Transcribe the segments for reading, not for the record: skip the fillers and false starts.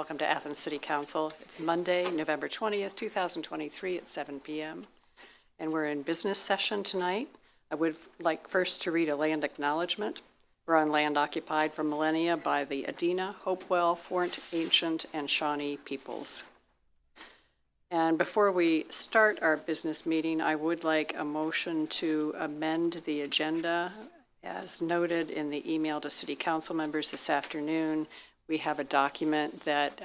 welcome to Athens City Council. It's Monday, November 20th, 2023 at 7 p.m. And we're in business session tonight. I would like first to read a land acknowledgement. We're on land occupied for millennia by the Adena, Hopewell, Fort Ancient, and Shawnee peoples. And before we start our business meeting, I would like a motion to amend the agenda. As noted in the email to City Council members this afternoon, we have a document that,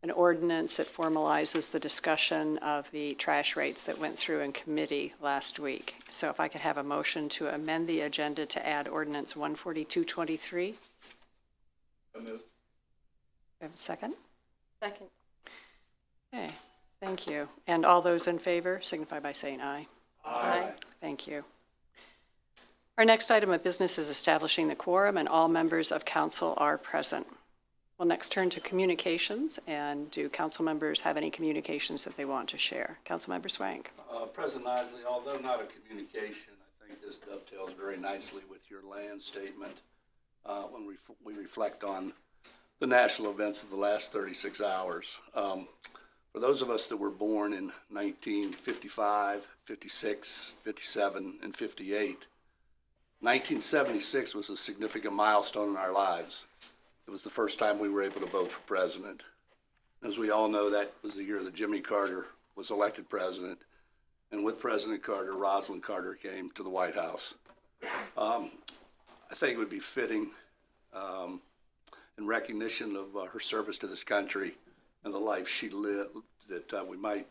an ordinance that formalizes the discussion of the trash rates that went through in committee last week. So if I could have a motion to amend the agenda to add ordinance 14223. Have a second? Second. Okay, thank you. And all those in favor signify by saying aye. Aye. Thank you. Our next item of business is establishing the quorum, and all members of council are present. We'll next turn to communications, and do council members have any communications that they want to share? Councilmember Swank. President Isley, although not a communication, I think this dovetails very nicely with your land statement when we reflect on the national events of the last 36 hours. For those of us that were born in 1955, 56, 57, and 58, 1976 was a significant milestone in our lives. It was the first time we were able to vote for president. As we all know, that was the year that Jimmy Carter was elected president. And with President Carter, Rosalind Carter came to the White House. I think it would be fitting in recognition of her service to this country and the life she lived that we might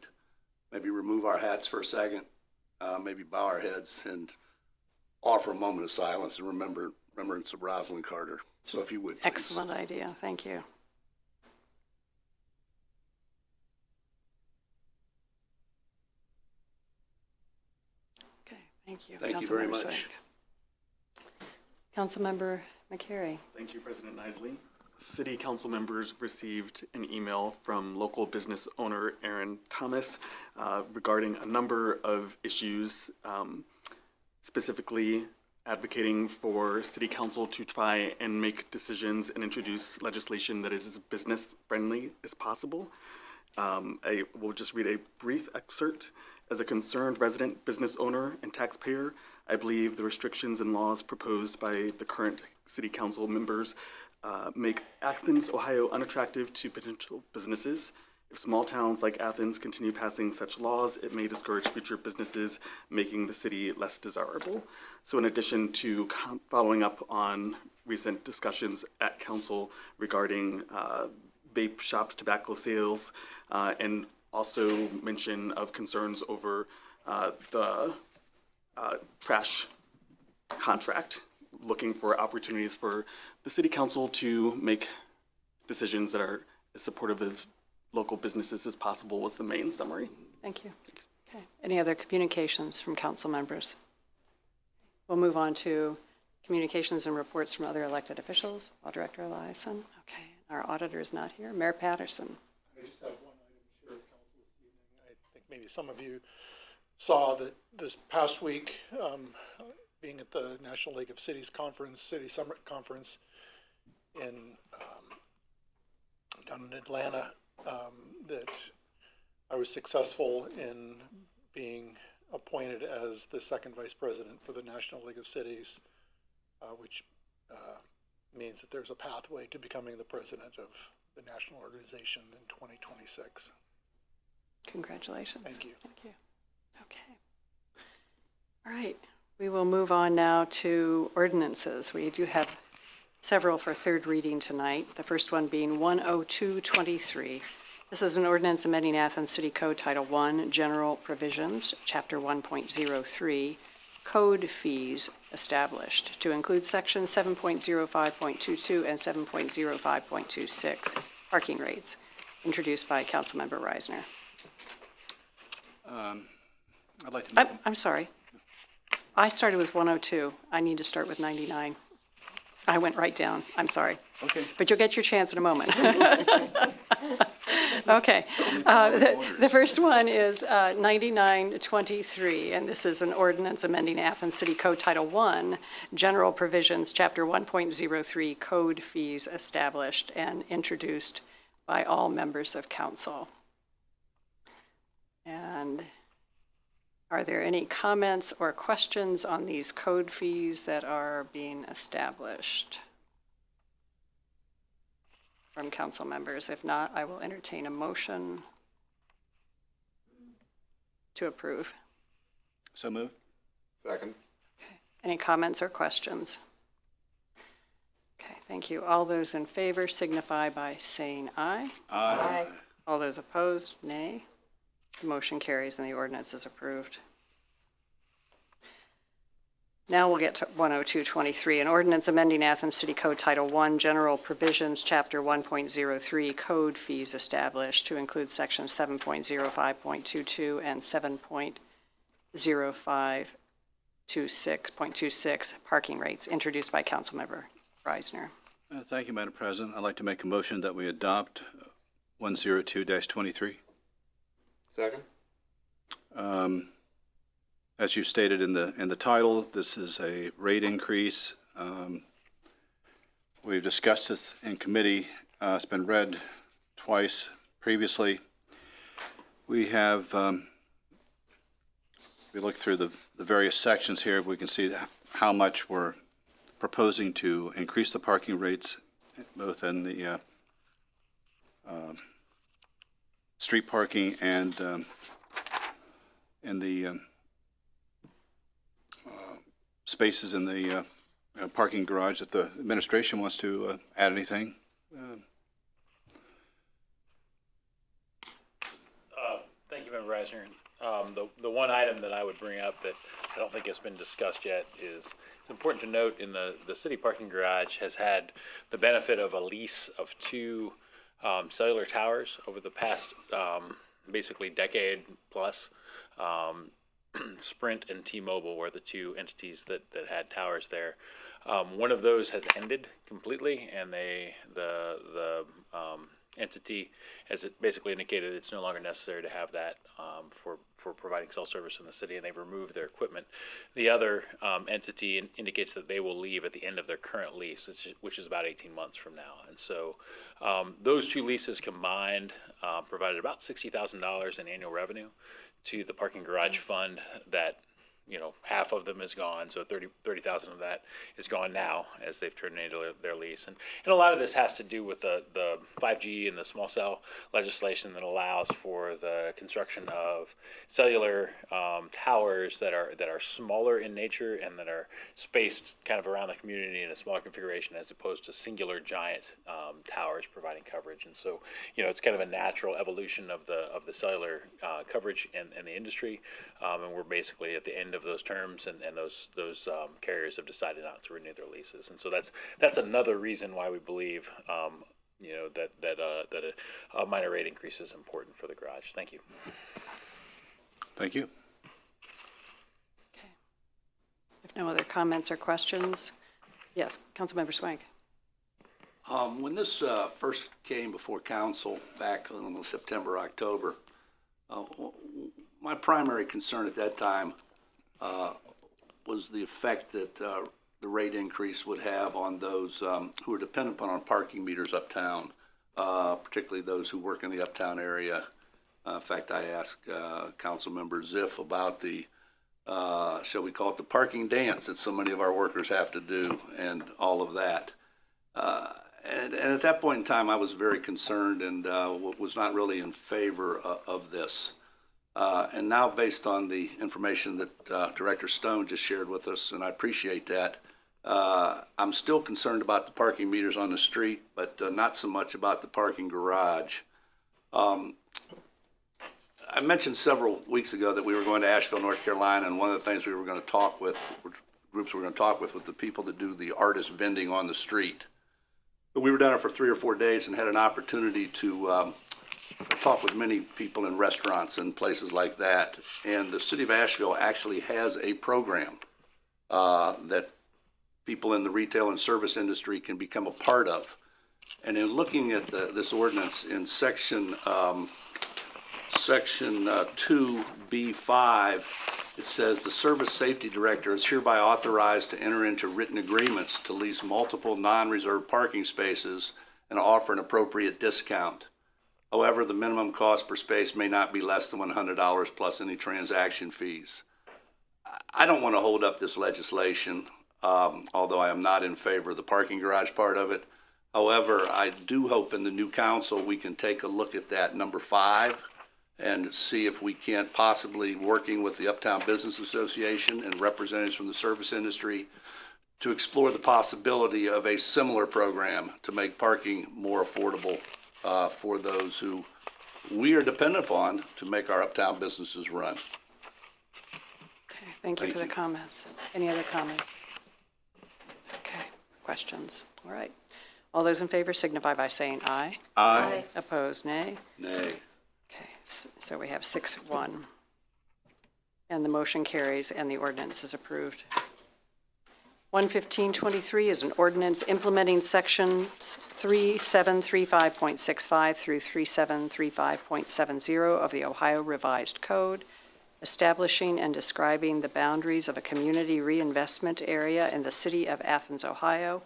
maybe remove our hats for a second, maybe bow our heads and offer a moment of silence and remembrance of Rosalind Carter. So if you would, please. Excellent idea. Thank you. Okay, thank you. Thank you very much. Councilmember McCary. Thank you, President Isley. City council members received an email from local business owner Aaron Thomas regarding a number of issues, specifically advocating for city council to try and make decisions and introduce legislation that is as business friendly as possible. I will just read a brief excerpt. As a concerned resident, business owner, and taxpayer, I believe the restrictions and laws proposed by the current city council members make Athens, Ohio unattractive to potential businesses. If small towns like Athens continue passing such laws, it may discourage future businesses, making the city less desirable. So in addition to following up on recent discussions at council regarding vape shops, tobacco sales, and also mention of concerns over the trash contract, looking for opportunities for the city council to make decisions that are as supportive of local businesses as possible was the main summary. Thank you. Okay. Any other communications from council members? We'll move on to communications and reports from other elected officials. Director Eliason. Okay. Our auditor is not here. Mayor Patterson. I just have one item to share with council this evening. I think maybe some of you saw that this past week, being at the National League of Cities Conference, City Summit Conference in down in Atlanta, that I was successful in being appointed as the second vice president for the National League of Cities, which means that there's a pathway to becoming the president of the national organization in 2026. Congratulations. Thank you. Thank you. Okay. All right. We will move on now to ordinances. We do have several for third reading tonight. The first one being 10223. This is an ordinance amending Athens City Code Title I, General Provisions, Chapter 1.03, Code Fees Established, to include Sections 7.05.22 and 7.05.26, Parking Rates, introduced by Councilmember Reisner. I'd like to I'm sorry. I started with 102. I need to start with 99. I went right down. I'm sorry. Okay. But you'll get your chance in a moment. Okay. The first one is 9923, and this is an ordinance amending Athens City Code Title I, General Provisions, Chapter 1.03, Code Fees Established, and introduced by all members of council. And are there any comments or questions on these code fees that are being established from council members? If not, I will entertain a motion to approve. So moved. Second. Any comments or questions? Okay, thank you. All those in favor signify by saying aye. Aye. All those opposed, nay. The motion carries and the ordinance is approved. Now we'll get to 10223, an ordinance amending Athens City Code Title I, General Provisions, Chapter 1.03, Code Fees Established to include Sections 7.05.22 and 7.0526.26 parking rates, introduced by Councilmember Reisner. Thank you, Madam President. I'd like to make a motion that we adopt 102-23. Second. As you stated in the title, this is a rate increase. We've discussed this in committee. It's been read twice previously. We have, we look through the various sections here, we can see how much we're proposing to increase the parking rates, both in the street parking and in the spaces in the parking garage. If the administration wants to add anything. Thank you, Member Reisner. The one item that I would bring up that I don't think has been discussed yet is it's important to note in the city parking garage has had the benefit of a lease of two cellular towers over the past basically decade plus. Sprint and T-Mobile were the two entities that had towers there. One of those has ended completely, and the entity has basically indicated it's no longer necessary to have that for providing cell service in the city, and they've removed their equipment. The other entity indicates that they will leave at the end of their current lease, which is about 18 months from now. And so those two leases combined provided about $60,000 in annual revenue to the parking garage fund that, you know, half of them is gone, so 30,000 of that is gone now as they've terminated their lease. And a lot of this has to do with the 5G and the small cell legislation that allows for the construction of cellular towers that are smaller in nature and that are spaced kind of around the community in a smaller configuration as opposed to singular giant towers providing coverage. And so, you know, it's kind of a natural evolution of the cellular coverage in the industry, and we're basically at the end of those terms, and those carriers have decided not to renew their leases. And so that's another reason why we believe you know that a minor rate increase is important for the garage. Thank you. Thank you. Okay. If no other comments or questions, yes, Councilmember Swank. When this first came before council back in September, October, my primary concern at that time was the effect that the rate increase would have on those who are dependent upon parking meters uptown, particularly those who work in the uptown area. In fact, I asked Councilmember Ziff about the, shall we call it the parking dance that so many of our workers have to do and all of that. And at that point in time, I was very concerned and was not really in favor of this. And now, based on the information that Director Stone just shared with us, and I appreciate that, I'm still concerned about the parking meters on the street, but not so much about the parking garage. I mentioned several weeks ago that we were going to Asheville, North Carolina, and one of the things we were going to talk with, groups we were going to talk with the people that do the artist vending on the street. But we were down there for 3 or 4 days and had an opportunity to talk with many people in restaurants and places like that. And the city of Asheville actually has a program that people in the retail and service industry can become a part of. And in looking at this ordinance in section 2B5, it says the service safety director is hereby authorized to enter into written agreements to lease multiple non-reserved parking spaces and offer an appropriate discount. However, the minimum cost per space may not be less than $100 plus any transaction fees. I don't want to hold up this legislation, although I am not in favor of the parking garage part of it. However, I do hope in the new council we can take a look at that number 5 and see if we can't possibly, working with the Uptown Business Association and representatives from the service industry, to explore the possibility of a similar program to make parking more affordable for those who we are dependent upon to make our uptown businesses run. Okay, thank you for the comments. Any other comments? Okay, questions? All right. All those in favor signify by saying aye. Aye. Opposed, nay. Nay. Okay, so we have 6-1. And the motion carries and the ordinance is approved. 11523 is an ordinance implementing sections 3735.65 through 3735.70 of the Ohio Revised Code, establishing and describing the boundaries of a community reinvestment area in the city of Athens, Ohio,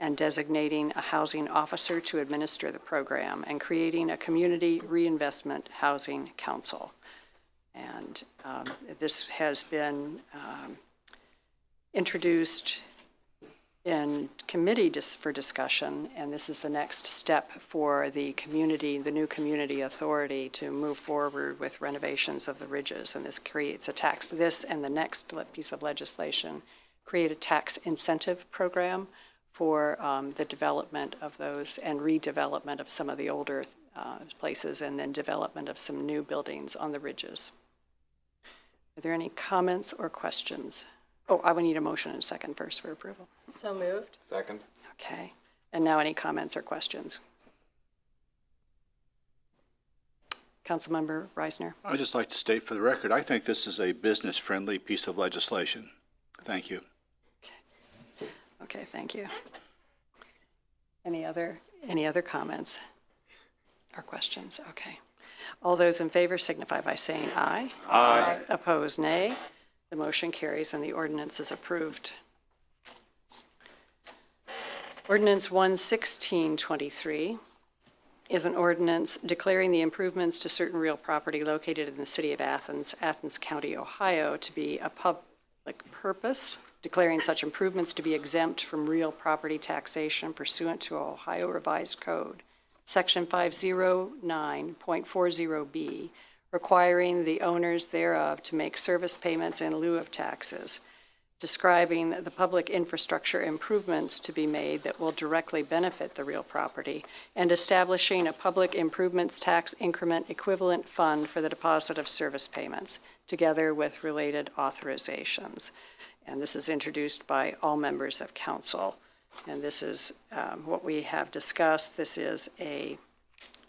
and designating a housing officer to administer the program, and creating a community reinvestment housing council. And this has been introduced in committee for discussion, and this is the next step for the community, the new community authority, to move forward with renovations of the ridges. And this creates a tax, this and the next piece of legislation create a tax incentive program for the development of those and redevelopment of some of the older places, and then development of some new buildings on the ridges. Are there any comments or questions? Oh, I would need a motion and a second first for approval. So moved. Second. Okay. And now any comments or questions? Councilmember Reisner. I'd just like to state for the record, I think this is a business-friendly piece of legislation. Thank you. Okay, thank you. Any other comments or questions? Okay. All those in favor signify by saying aye. Aye. Opposed, nay. The motion carries and the ordinance is approved. Ordinance 11623 is an ordinance declaring the improvements to certain real property located in the city of Athens, Athens County, Ohio, to be a public purpose, declaring such improvements to be exempt from real property taxation pursuant to Ohio Revised Code, Section 509.40B, requiring the owners thereof to make service payments in lieu of taxes, describing the public infrastructure improvements to be made that will directly benefit the real property, and establishing a public improvements tax increment equivalent fund for the deposit of service payments, together with related authorizations. And this is introduced by all members of council. And this is what we have discussed. This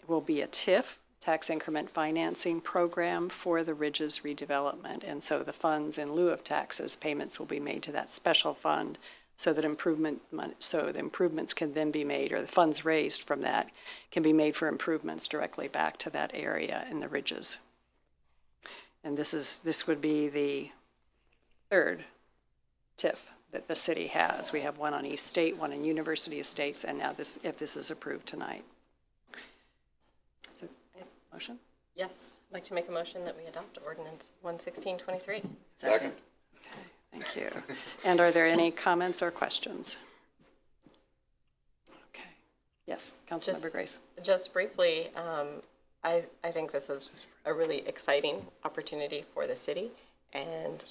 will be a TIF, tax increment financing program for the Ridges redevelopment. And so the funds in lieu of taxes, payments will be made to that special fund so that the improvements can then be made, or the funds raised from that can be made for improvements directly back to that area in the Ridges. And this would be the third TIF that the city has. We have one on East State, one in University Estates, and now this, if this is approved tonight. So, motion? Yes, I'd like to make a motion that we adopt ordinance 11623. Second. Okay, thank you. And are there any comments or questions? Okay. Yes, Councilmember Grace. Just briefly, I think this is a really exciting opportunity for the city, and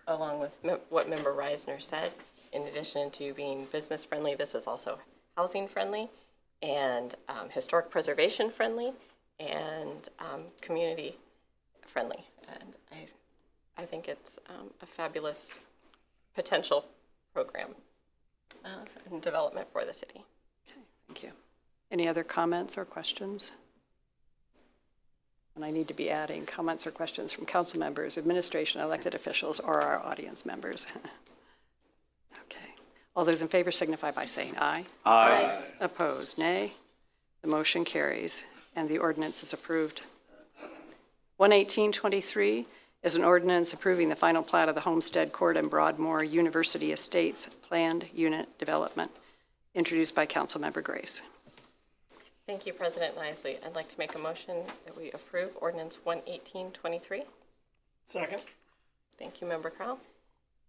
along with what Member Reisner said, in addition to being business friendly, this is also housing friendly and historic preservation friendly and community friendly. And I think it's a fabulous potential program and development for the city. Okay, thank you. Any other comments or questions? And I need to be adding comments or questions from council members, administration, elected officials, or our audience members. Okay. All those in favor signify by saying aye. Aye. Opposed, nay. The motion carries and the ordinance is approved. 11823 is an ordinance approving the final plat of the Homestead Court and Broadmoor University Estates Planned Unit Development, introduced by Councilmember Grace. Thank you, President Nisley. I'd like to make a motion that we approve ordinance 11823. Second. Thank you, Member Crowell.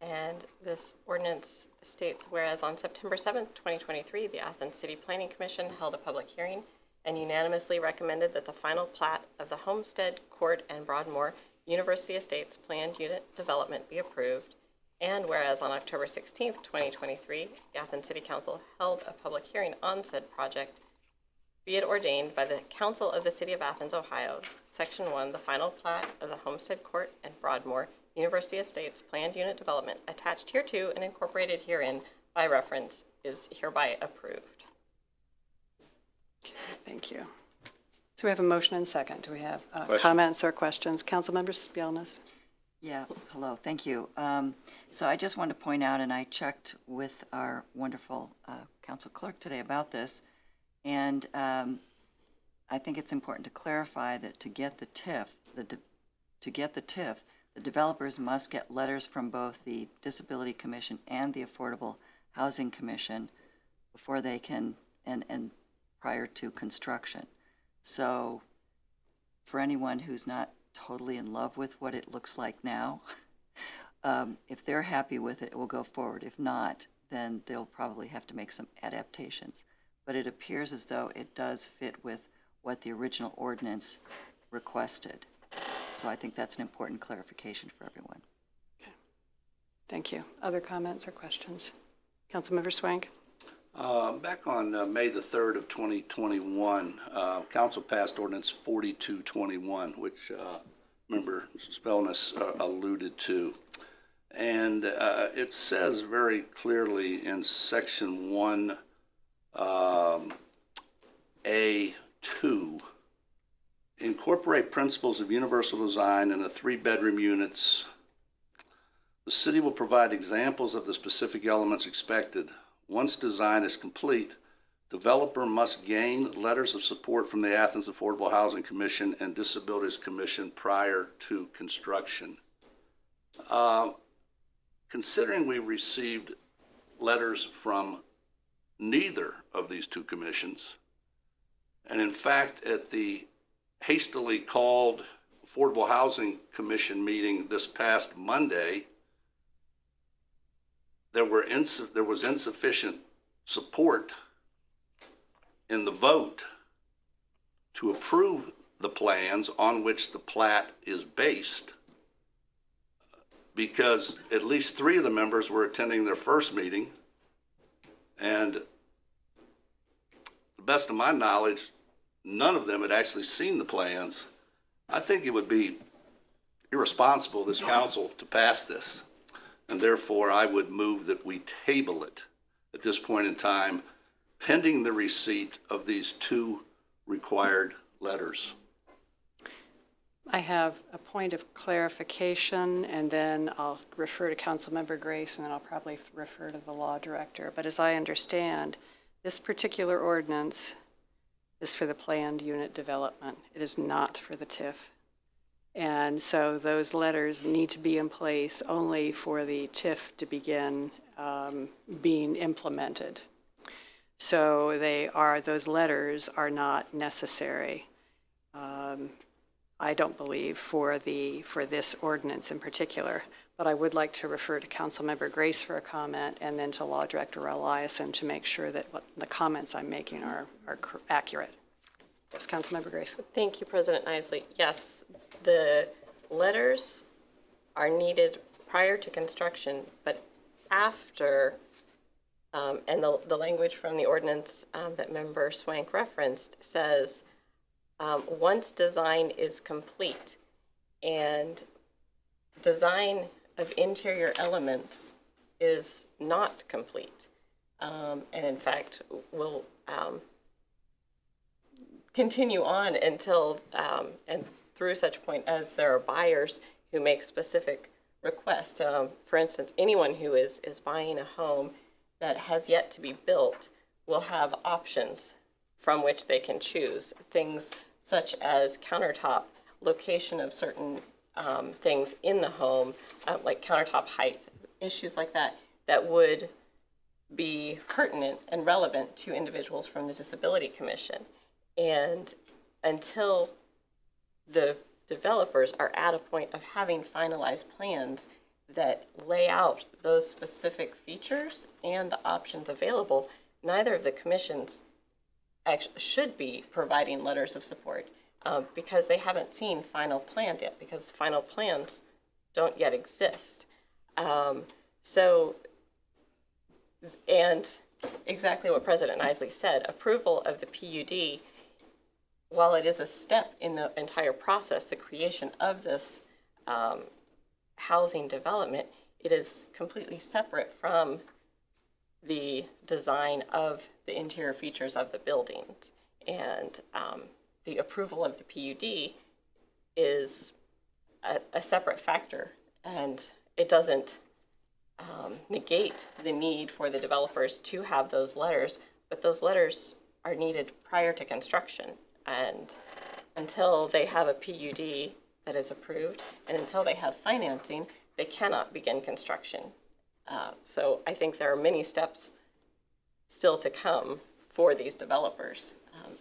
And this ordinance states, whereas on September 7th, 2023, the Athens City Planning Commission held a public hearing and unanimously recommended that the final plat of the Homestead, Court, and Broadmoor University Estates planned unit development be approved. And whereas on October 16th, 2023, the Athens City Council held a public hearing on said project, be it ordained by the Council of the City of Athens, Ohio, Section 1, the final plat of the Homestead Court and Broadmoor University Estates planned unit development attached hereto and incorporated herein by reference is hereby approved. Thank you. So we have a motion and second. Do we have Question. comments or questions? Councilmember Spielness. Yeah, hello, thank you. So I just wanted to point out, and I checked with our wonderful council clerk today about this, and I think it's important to clarify that to get the TIF, the developers must get letters from both the Disability Commission and the Affordable Housing Commission before they can, and prior to construction. So for anyone who's not totally in love with what it looks like now, if they're happy with it, it will go forward. If not, then they'll probably have to make some adaptations. But it appears as though it does fit with what the original ordinance requested. So I think that's an important clarification for everyone. Okay. Thank you. Other comments or questions? Councilmember Swank. Back on May the 3rd of 2021, council passed ordinance 4221, which Member Spellness alluded to. And it says very clearly in section 1A2, incorporate principles of universal design in the 3-bedroom units. The city will provide examples of the specific elements expected. Once design is complete, developer must gain letters of support from the Athens Affordable Housing Commission and Disabilities Commission prior to construction. Considering we received letters from neither of these two commissions, and in fact, at the hastily called Affordable Housing Commission meeting this past Monday, there was insufficient support in the vote to approve the plans on which the plat is based, because at least 3 of the members were attending their first meeting, and to the best of my knowledge, none of them had actually seen the plans. I think it would be irresponsible of this council to pass this, and therefore I would move that we table it at this point in time, pending the receipt of these 2 required letters. I have a point of clarification, and then I'll refer to Councilmember Grace, and then I'll probably refer to the law director. But as I understand, this particular ordinance is for the planned unit development. It is not for the TIF. And so those letters need to be in place only for the TIF to begin being implemented. So those letters are not necessary, I don't believe, for this ordinance in particular. But I would like to refer to Councilmember Grace for a comment, and then to Law Director Eliason to make sure that the comments I'm making are accurate. Yes, Councilmember Grace. Thank you, President Isley. Yes, the letters are needed prior to construction, but after, and the language from the ordinance that Member Swank referenced says, once design is complete, and design of interior elements is not complete, and in fact will continue on until and through such point as there are buyers who make specific requests. For instance, anyone who is buying a home that has yet to be built will have options from which they can choose, things such as countertop, location of certain things in the home, like countertop height, issues like that, that would be pertinent and relevant to individuals from the Disability Commission. And until the developers are at a point of having finalized plans that lay out those specific features and the options available, neither of the commissions should be providing letters of support because they haven't seen final plans yet, because final plans don't yet exist. And exactly what President Isley said, approval of the PUD, while it is a step in the entire process, the creation of this housing development, it is completely separate from the design of the interior features of the buildings. And the approval of the PUD is a separate factor, and it doesn't negate the need for the developers to have those letters, but those letters are needed prior to construction. And until they have a PUD that is approved, and until they have financing, they cannot begin construction. So I think there are many steps still to come for these developers.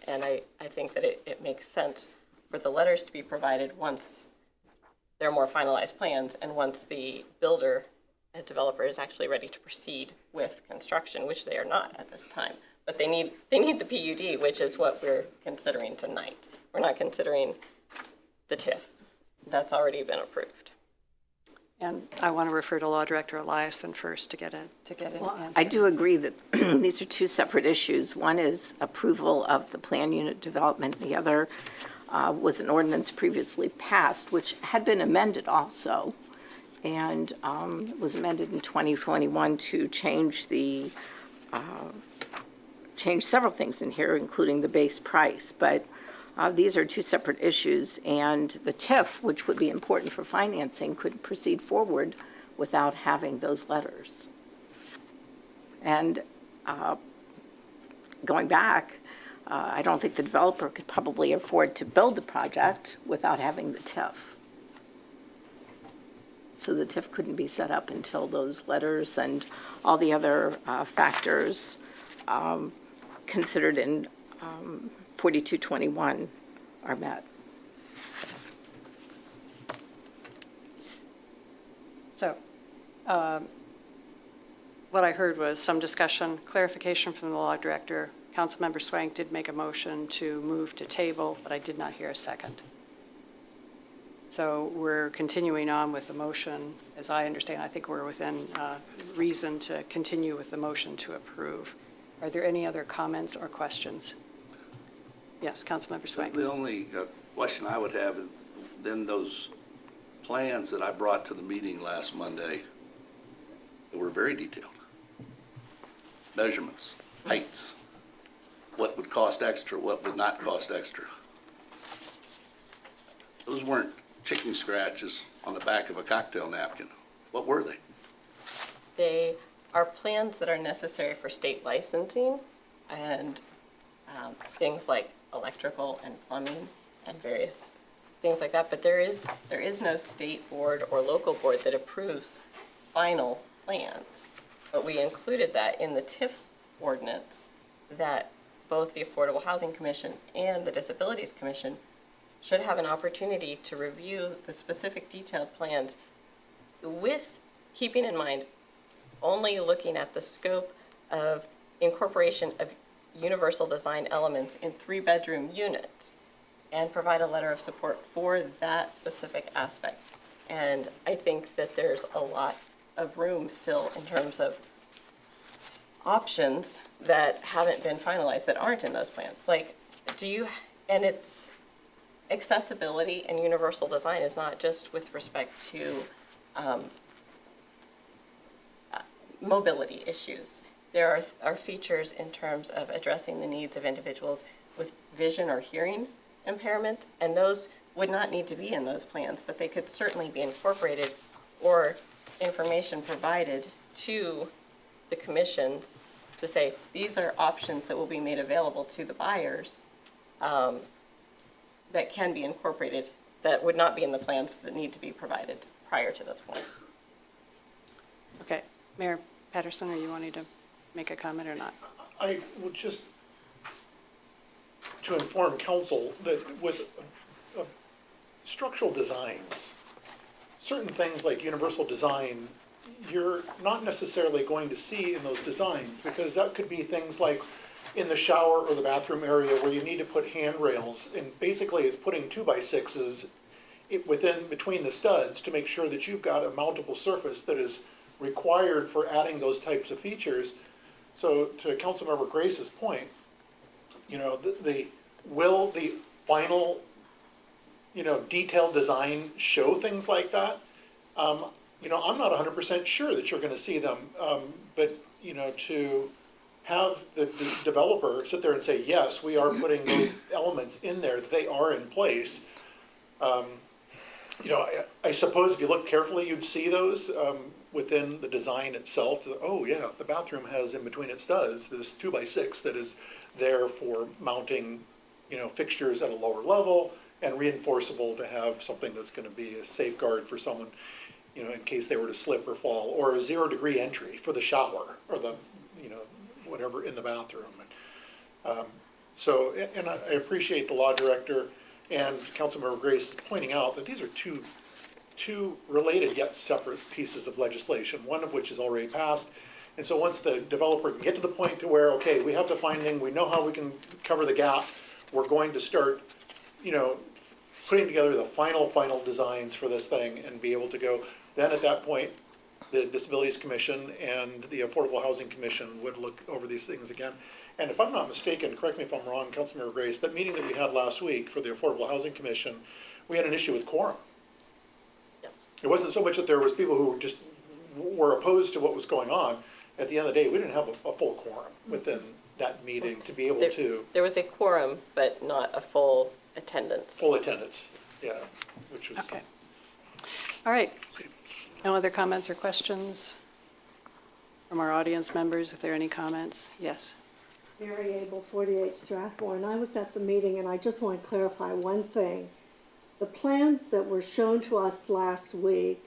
And I think that it makes sense for the letters to be provided once there are more finalized plans and once the builder and developer is actually ready to proceed with construction, which they are not at this time. But they need the PUD, which is what we're considering tonight. We're not considering the TIF. That's already been approved. And I want to refer to Law Director Eliason first to get an answer. I do agree that these are two separate issues. One is approval of the plan unit development. The other was an ordinance previously passed, which had been amended also, and was amended in 2021 to change several things in here, including the base price. But these are two separate issues, and the TIF, which would be important for financing, could proceed forward without having those letters. And going back, I don't think the developer could probably afford to build the project without having the TIF. So the TIF couldn't be set up until those letters and all the other factors considered in 4221 are met. So what I heard was some discussion, clarification from the Law Director. Councilmember Swank did make a motion to move to table, but I did not hear a second. So we're continuing on with the motion. As I understand, I think we're within reason to continue with the motion to approve. Are there any other comments or questions? Yes, Councilmember Swank. The only question I would have, then those plans that I brought to the meeting last Monday, they were very detailed. Measurements, heights, what would cost extra, what would not cost extra. Those weren't chicken scratches on the back of a cocktail napkin. What were they? They are plans that are necessary for state licensing and things like electrical and plumbing and various things like that. But there is no state board or local board that approves final plans. But we included that in the TIF ordinance, that both the Affordable Housing Commission and the Disabilities Commission should have an opportunity to review the specific detailed plans with keeping in mind only looking at the scope of incorporation of universal design elements in 3-bedroom units and provide a letter of support for that specific aspect. And I think that there's a lot of room still in terms of options that haven't been finalized, that aren't in those plans. Like, and it's accessibility and universal design is not just with respect to mobility issues. There are features in terms of addressing the needs of individuals with vision or hearing impairment, and those would not need to be in those plans, but they could certainly be incorporated or information provided to the commissions to say, these are options that will be made available to the buyers that can be incorporated, that would not be in the plans that need to be provided prior to this point. Okay. Mayor Patterson, are you wanting to make a comment or not? I would just to inform council that with structural designs, certain things like universal design, you're not necessarily going to see in those designs, because that could be things like in the shower or the bathroom area where you need to put handrails, and basically it's putting 2x6s between the studs to make sure that you've got a mountable surface that is required for adding those types of features. So to Councilmember Grace's point, will the final, detailed design show things like that? I'm not 100% sure that you're going to see them, but, to have the developer sit there and say, yes, we are putting those elements in there, they are in place. I suppose if you look carefully, you'd see those within the design itself. Oh yeah, the bathroom has in between its studs this 2x6 that is there for mounting, fixtures at a lower level, and reinforceable to have something that's going to be a safeguard for someone, in case they were to slip or fall, or a 0-degree entry for the shower or the, whatever in the bathroom. And I appreciate the law director and Councilmember Grace pointing out that these are two related yet separate pieces of legislation, one of which is already passed. And so once the developer can get to the point to where, okay, we have the finding, we know how we can cover the gap, we're going to start, putting together the final designs for this thing and be able to go, then at that point, the Disabilities Commission and the Affordable Housing Commission would look over these things again. And if I'm not mistaken, correct me if I'm wrong, Councilmember Grace, that meeting that we had last week for the Affordable Housing Commission, we had an issue with quorum. Yes. It wasn't so much that there was people who just were opposed to what was going on. At the end of the day, we didn't have a full quorum within that meeting to be able to. There was a quorum, but not a full attendance. Full attendance, yeah, which was. Okay. All right. No other comments or questions from our audience members? If there are any comments, yes. Mary Abel, 48 Strathmore, I was at the meeting, and I just want to clarify one thing. The plans that were shown to us last week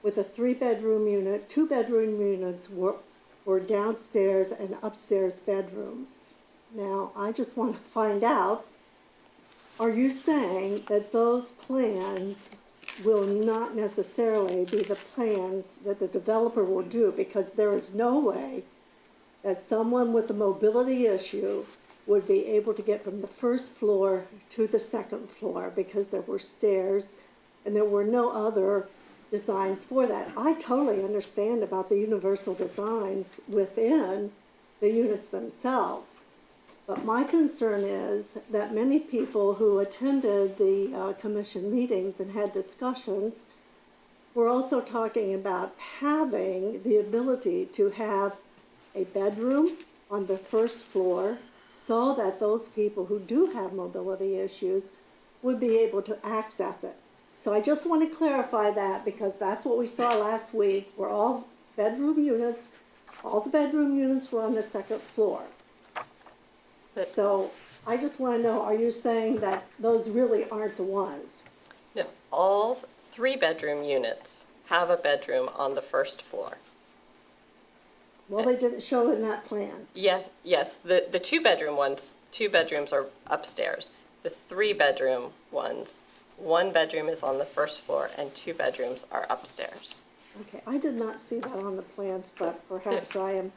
with a 3-bedroom unit, 2-bedroom units were downstairs and upstairs bedrooms. Now, I just want to find out, are you saying that those plans will not necessarily be the plans that the developer will do? Because there is no way that someone with a mobility issue would be able to get from the first floor to the second floor, because there were stairs and there were no other designs for that. I totally understand about the universal designs within the units themselves. But my concern is that many people who attended the commission meetings and had discussions were also talking about having the ability to have a bedroom on the first floor, so that those people who do have mobility issues would be able to access it. So I just want to clarify that, because that's what we saw last week, were all bedroom units, all the bedroom units were on the second floor. So I just want to know, are you saying that those really aren't the ones? No, all 3-bedroom units have a bedroom on the first floor. Well, they didn't show in that plan. Yes, the 2-bedroom ones, 2 bedrooms are upstairs. The 3-bedroom ones, 1 bedroom is on the first floor and 2 bedrooms are upstairs. Okay, I did not see that on the plans, but perhaps I am,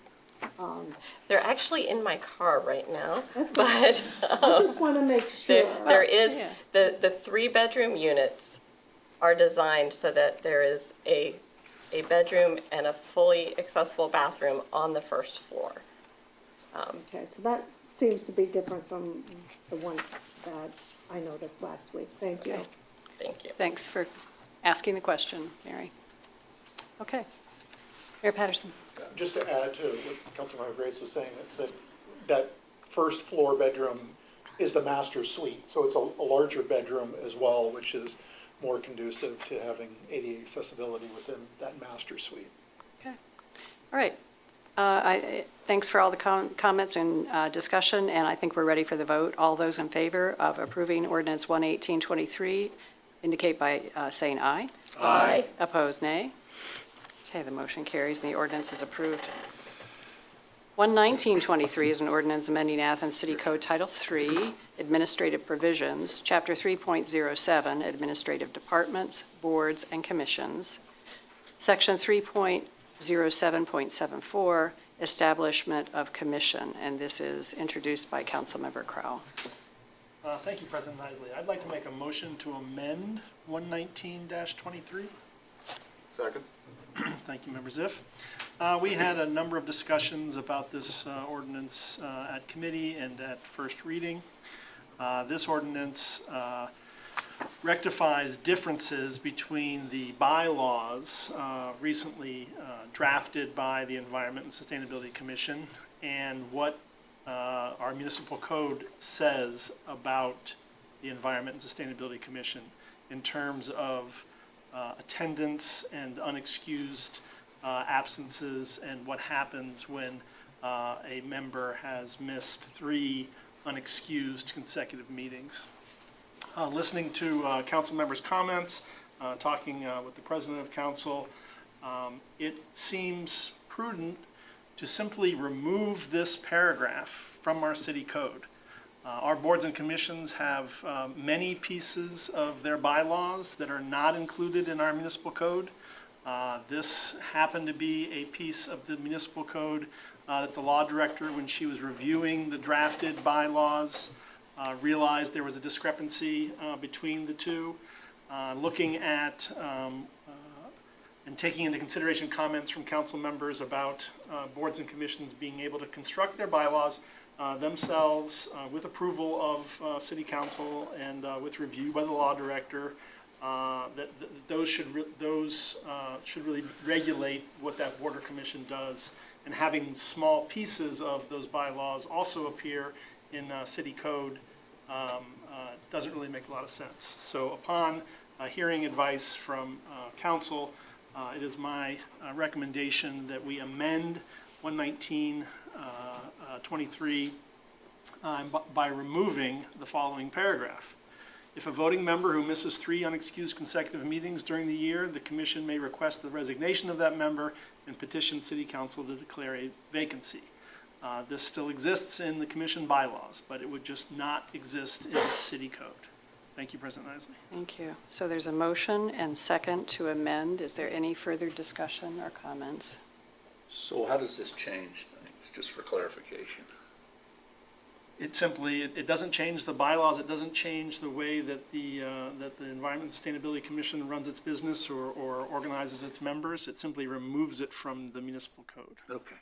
They're actually in my car right now, That's but I just want to make sure. there is, yeah. the 3-bedroom units are designed so that there is a bedroom and a fully accessible bathroom on the first floor. Okay, so that seems to be different from the ones that I noticed last week. Thank you. Okay. Thank you. Thanks for asking the question, Mary. Okay. Mayor Patterson. Just to add to what Councilmember Grace was saying, that first floor bedroom is the master suite. So it's a larger bedroom as well, which is more conducive to having ADA accessibility within that master suite. Okay. All right. Thanks for all the comments and discussion, and I think we're ready for the vote. All those in favor of approving ordinance 11823 indicate by saying aye. Aye. Opposed, nay. Okay, the motion carries and the ordinance is approved. 11923 is an ordinance amending Athens City Code Title III, Administrative Provisions, Chapter 3.07, Administrative Departments, Boards, and Commissions, Section 3.07.74, Establishment of Commission, and this is introduced by Councilmember Crowell. Thank you, President Isley. I'd like to make a motion to amend 119-23. Second. Thank you, Member Ziff. We had a number of discussions about this ordinance at committee and at first reading. This ordinance rectifies differences between the bylaws recently drafted by the Environment and Sustainability Commission and what our municipal code says about the Environment and Sustainability Commission in terms of attendance and unexcused absences and what happens when a member has missed 3 unexcused consecutive meetings. Listening to council members' comments, talking with the president of council, it seems prudent to simply remove this paragraph from our city code. Our boards and commissions have many pieces of their bylaws that are not included in our municipal code. This happened to be a piece of the municipal code that the law director, when she was reviewing the drafted bylaws, realized there was a discrepancy between the two. Looking at and taking into consideration comments from council members about boards and commissions being able to construct their bylaws themselves with approval of city council and with review by the law director, those should really regulate what that board or commission does. And having small pieces of those bylaws also appear in city code doesn't really make a lot of sense. So upon hearing advice from council, it is my recommendation that we amend 119-23 by removing the following paragraph. If a voting member who misses 3 unexcused consecutive meetings during the year, the commission may request the resignation of that member and petition city council to declare a vacancy. This still exists in the commission bylaws, but it would just not exist in the city code. Thank you, President Isley. Thank you. So there's a motion and second to amend. Is there any further discussion or comments? So how does this change things, just for clarification? It simply, it doesn't change the bylaws, it doesn't change the way that the Environment and Sustainability Commission runs its business or organizes its members. It simply removes it from the municipal code. Okay.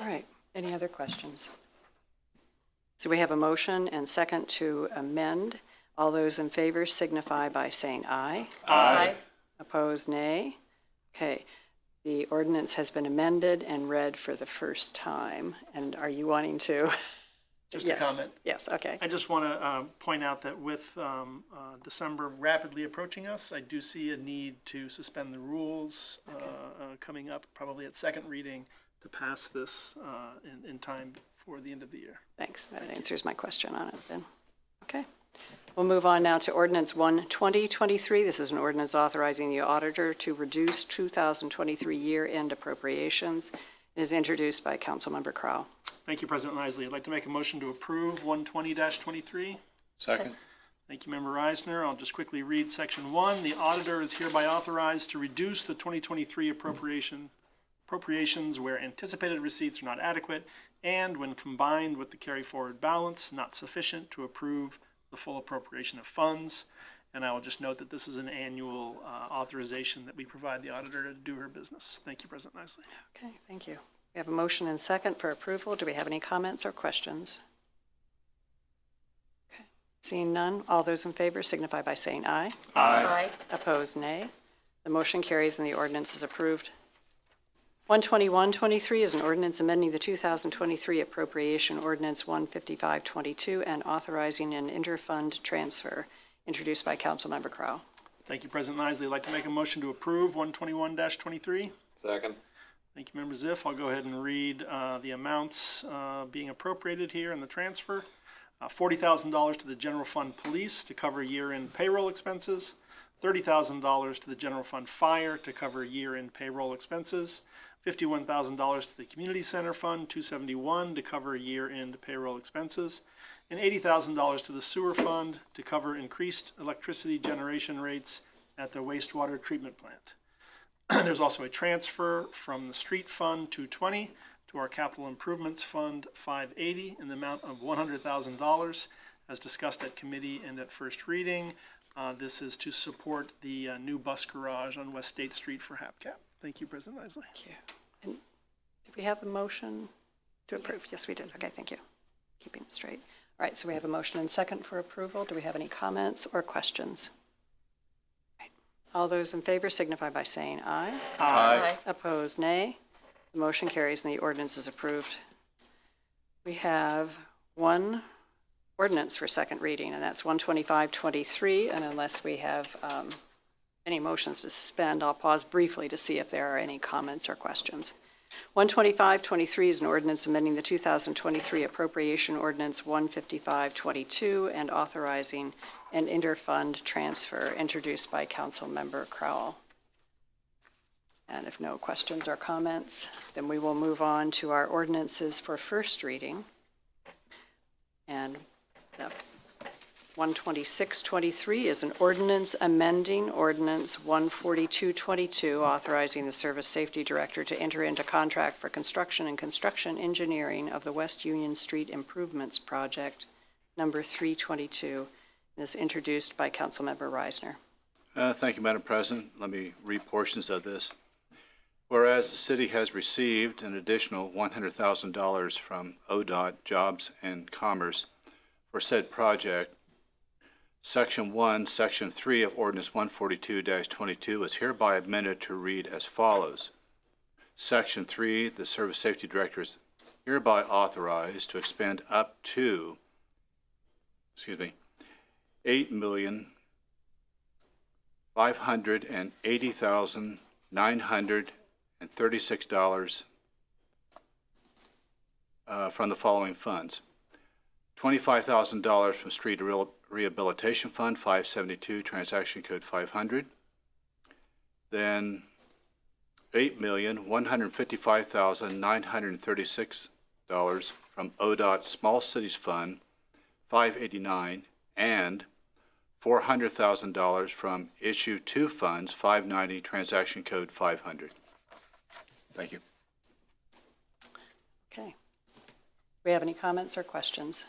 All right. Any other questions? So we have a motion and second to amend. All those in favor signify by saying aye. Aye. Opposed, nay. Okay. The ordinance has been amended and read for the first time. And are you wanting to? Just Yes. a comment. Yes, okay. I just want to point out that with December rapidly approaching us, I do see a need to suspend the rules coming up probably at second reading to pass this in time for the end of the year. Thanks. That answers my question on it then. Okay. We'll move on now to Ordinance 1-2023. This is an ordinance authorizing the auditor to reduce 2023 year-end appropriations. It is introduced by Councilmember Crowell. Thank you, President Isley. I'd like to make a motion to approve 120-23. Second. Thank you, Member Reisner. I'll just quickly read Section 1. The auditor is hereby authorized to reduce the 2023 appropriations where anticipated receipts are not adequate and when combined with the carry-forward balance, not sufficient to approve the full appropriation of funds. And I will just note that this is an annual authorization that we provide the auditor to do her business. Thank you, President Isley. Okay, thank you. We have a motion and second for approval. Do we have any comments or questions? Okay. Seeing none, all those in favor signify by saying aye. Aye. Opposed, nay. The motion carries and the ordinance is approved. 121-23 is an ordinance amending the 2023 appropriation ordinance 155-22 and authorizing an interfund transfer, introduced by Councilmember Crowell. Thank you, President Isley. I'd like to make a motion to approve 121-23. Second. Thank you, Member Ziff. I'll go ahead and read the amounts being appropriated here in the transfer. $40,000 to the General Fund Police to cover year-end payroll expenses, $30,000 to the general fund fire to cover year-end payroll expenses, $51,000 to the community center fund, $271 to cover year-end payroll expenses, and $80,000 to the sewer fund to cover increased electricity generation rates at the wastewater treatment plant. There's also a transfer from the street fund 220 to our capital improvements fund 580 in the amount of $100,000 as discussed at committee and at first reading. This is to support the new bus garage on West State Street for HAPCAP. Thank you, President Isley. Thank you. And did we have the motion to approve? Yes, we did. Okay, thank you. Keeping it straight. All right, so we have a motion and second for approval. Do we have any comments or questions? All right. All those in favor signify by saying aye. Aye. Opposed, nay. The motion carries and the ordinance is approved. We have one ordinance for second reading, and that's 12523. And unless we have any motions to suspend, I'll pause briefly to see if there are any comments or questions. 12523 is an ordinance amending the 2023 appropriation ordinance 15522 and authorizing an interfund transfer introduced by Councilmember Crowell. And if no questions or comments, then we will move on to our ordinances for first reading. And the 12623 is an ordinance amending ordinance 14222, authorizing the Service Safety Director to enter into contract for construction and construction engineering of the West Union Street Improvements Project, number 322, and is introduced by Councilmember Reisner. Thank you, Madam President. Let me read portions of this. Whereas the city has received an additional $100,000 from ODOT Jobs and Commerce for said project, Section 1, Section 3 of Ordinance 142-22 is hereby amended to read as follows. Section 3, the Service Safety Director is hereby authorized to expend up to, $8,580,936 from the following funds. $25,000 from Street Rehabilitation Fund 572, Transaction Code 500. Then $8,155,936 from ODOT Small Cities Fund 589, and $400,000 from Issue 2 Funds 590, Transaction Code 500. Thank you. Okay. Do we have any comments or questions?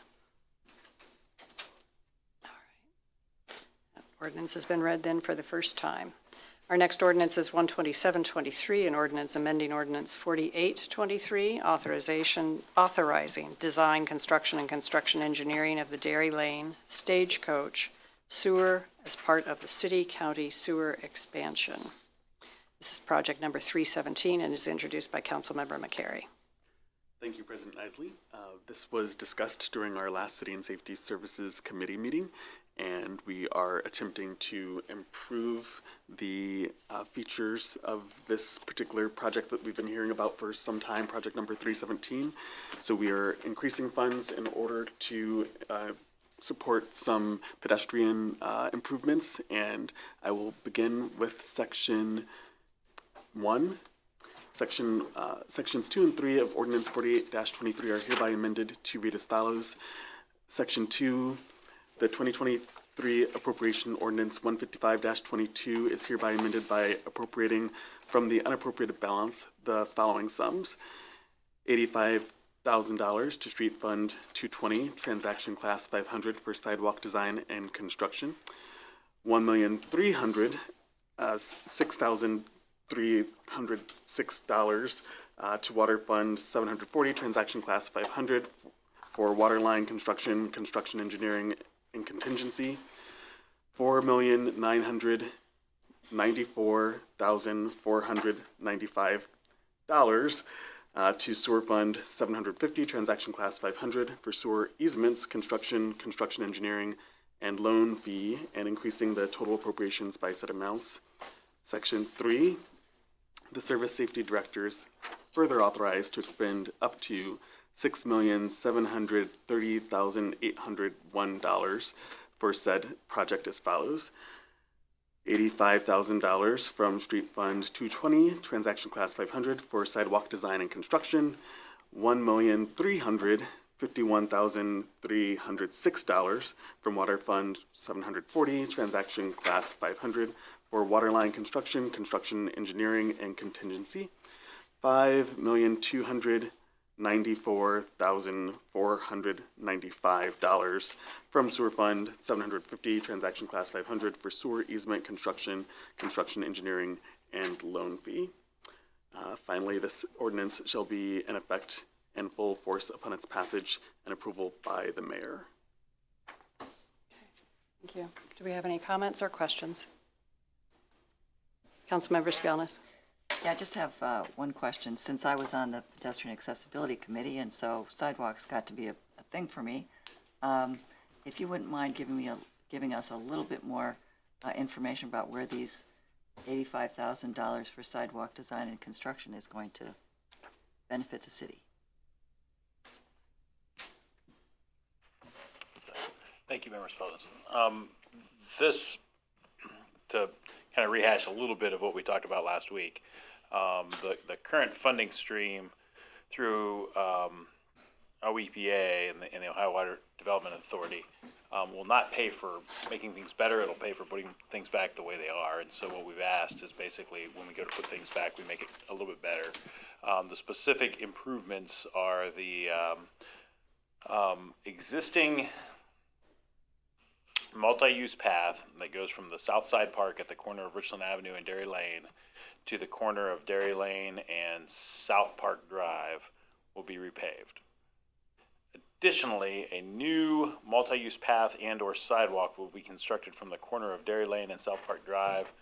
All right. That ordinance has been read then for the first time. Our next ordinance is 12723, an ordinance amending ordinance 4823, authorizing design, construction, and construction engineering of the Dairy Lane Stagecoach Sewer as part of the city-county sewer expansion. This is project number 317 and is introduced by Councilmember McCary. Thank you, President Isley. This was discussed during our last City and Safety Services Committee meeting, and we are attempting to improve the features of this particular project that we've been hearing about for some time, project number 317. So we are increasing funds in order to support some pedestrian improvements, and I will begin with Section 1. Sections 2 and 3 of Ordinance 48-23 are hereby amended to read as follows. Section 2, the 2023 Appropriation Ordinance 155-22 is hereby amended by appropriating from the unappropriated balance the following sums: $85,000 to Street Fund 220, Transaction Class 500 for sidewalk design and construction, $1,300,000, $6,306 to Water Fund 740, Transaction Class 500 for water line construction, construction engineering, and contingency, $4,994,495 to Sewer Fund 750, Transaction Class 500 for sewer easements, construction, construction engineering, and loan fee, and increasing the total appropriations by said amounts. Section 3, the Service Safety Directors further authorized to expend up to $6,730,801 for said project as follows. $85,000 from Street Fund 220, Transaction Class 500 for sidewalk design and construction, $1,351,306 from Water Fund 740, Transaction Class 500 for waterline construction, construction engineering, and contingency, $5,294,495 from Sewer Fund 750, Transaction Class 500 for sewer easement construction, construction engineering, and loan fee. Finally, this ordinance shall be in effect and full force upon its passage and approval by the mayor. Thank you. Do we have any comments or questions? Councilmember Spielness. Yeah, I just have one question. Since I was on the Pedestrian Accessibility Committee, and so sidewalks got to be a thing for me, if you wouldn't mind giving us a little bit more information about where these $85,000 for sidewalk design and construction is going to benefit the city. Thank you, Member Spells. This, to kind of rehash a little bit of what we talked about last week, the current funding stream through OEPA and the Ohio Water Development Authority will not pay for making things better. It'll pay for putting things back the way they are. And so what we've asked is basically when we go to put things back, we make it a little bit better. The specific improvements are the existing multi-use path that goes from the South Side Park at the corner of Richland Avenue and Dairy Lane to the corner of Dairy Lane and South Park Drive will be repaved. Additionally, a new multi-use path and or sidewalk will be constructed from the corner of Dairy Lane and South Park Drive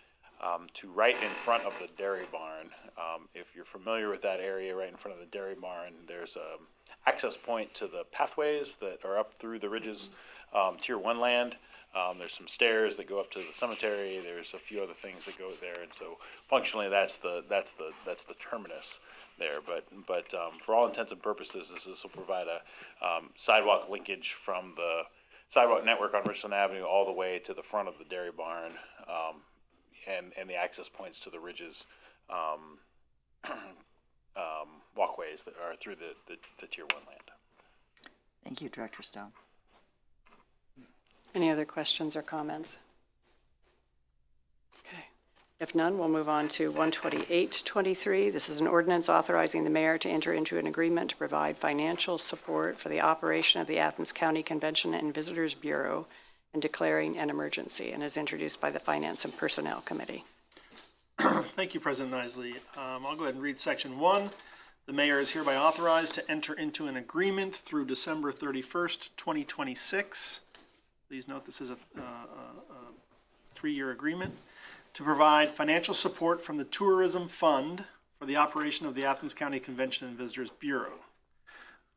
to right in front of the dairy barn. If you're familiar with that area right in front of the dairy barn, there's a access point to the pathways that are up through the Ridges Tier 1 land. There's some stairs that go up to the cemetery. There's a few other things that go there, and so functionally that's the terminus there. But for all intents and purposes, this will provide a sidewalk linkage from the sidewalk network on Richland Avenue all the way to the front of the dairy barn, and the access points to the Ridges walkways that are through the Tier 1 land. Thank you, Director Stone. Any other questions or comments? Okay. If none, we'll move on to 12823. This is an ordinance authorizing the mayor to enter into an agreement to provide financial support for the operation of the Athens County Convention and Visitors Bureau and declaring an emergency, and is introduced by the Finance and Personnel Committee. Thank you, President Isley. I'll go ahead and read Section 1. The mayor is hereby authorized to enter into an agreement through December 31st, 2026. Please note this is a 3-year agreement to provide financial support from the Tourism Fund for the operation of the Athens County Convention and Visitors Bureau.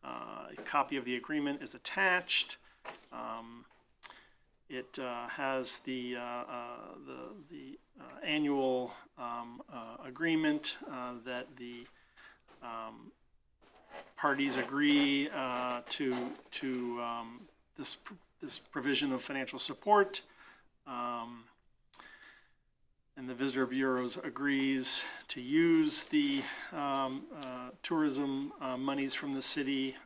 A copy of the agreement is attached. It has the annual agreement that the parties agree to this provision of financial support, and the Visitor Bureau agrees to use the tourism monies from the city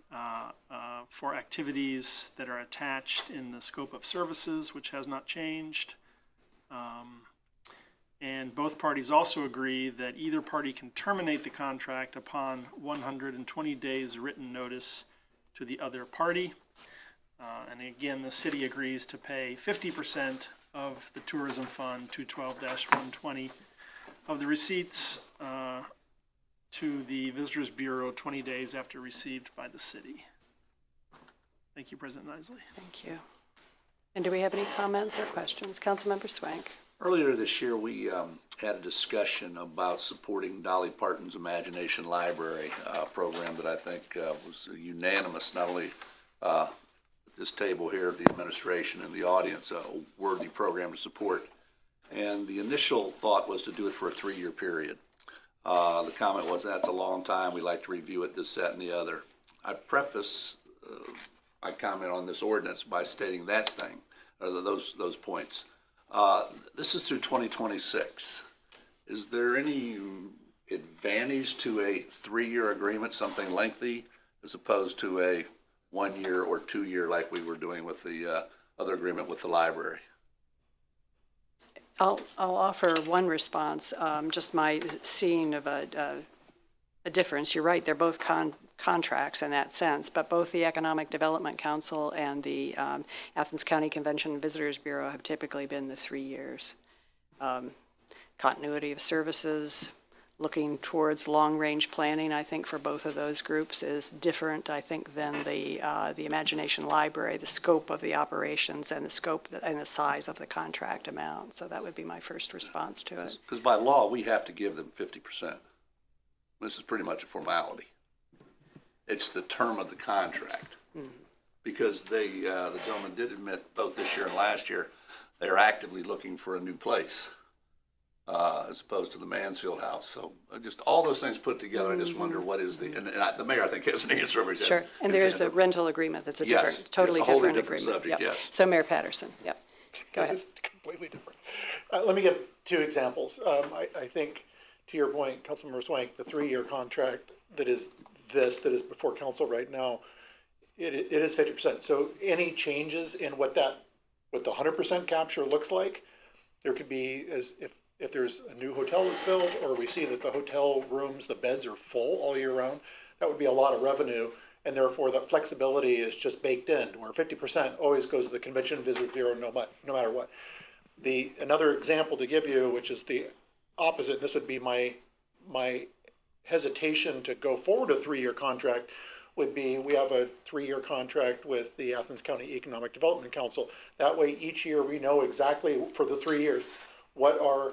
for activities that are attached in the scope of services, which has not changed. And both parties also agree that either party can terminate the contract upon 120 days written notice to the other party. And again, the city agrees to pay 50% of the Tourism Fund 212-120 of the receipts to the Visitors Bureau 20 days after received by the city. Thank you, President Isley. Thank you. And do we have any comments or questions? Councilmember Swank. Earlier this year, we had a discussion about supporting Dolly Parton's Imagination Library program that I think was unanimous, not only at this table here, the administration and the audience, a worthy program to support. And the initial thought was to do it for a 3-year period. The comment was, that's a long time, we like to review it, this, that, and the other. I preface my comment on this ordinance by stating that thing, or those points. This is through 2026. Is there any advantage to a 3-year agreement, something lengthy, as opposed to a 1-year or 2-year like we were doing with the other agreement with the library? I'll offer one response, just my seeing of a difference. You're right, they're both contracts in that sense, but both the Economic Development Council and the Athens County Convention and Visitors Bureau have typically been the 3 years. Continuity of services, looking towards long-range planning, I think for both of those groups is different, I think, than the Imagination Library, the scope of the operations and the scope and the size of the contract amount. So that would be my first response to it. Because by law, we have to give them 50%. This is pretty much a formality. It's the term of the contract. Because the gentleman did admit both this year and last year, they're actively looking for a new place. As opposed to the Mansfield House. So just all those things put together, I just wonder what is the, and the mayor, I think, has an answer over his Sure, and there's a rental agreement that's a different, totally it's a wholly different different agreement. subject, Yep. yes. So Mayor Patterson, yep, go ahead. It's completely different. Let me give 2 examples. I think, to your point, Councilmember Swank, the 3-year contract that is before council right now, it is 50%. So any changes in what the 100% capture looks like, there could be, as if there's a new hotel that's filled, or we see that the hotel rooms, the beds are full all year round, that would be a lot of revenue, and therefore the flexibility is just baked in, where 50% always goes to the Convention and Visitor Bureau no matter what. Another example to give you, which is the opposite, this would be my hesitation to go forward a 3-year contract, would be we have a 3-year contract with the Athens County Economic Development Council. That way each year we know exactly for the 3 years what our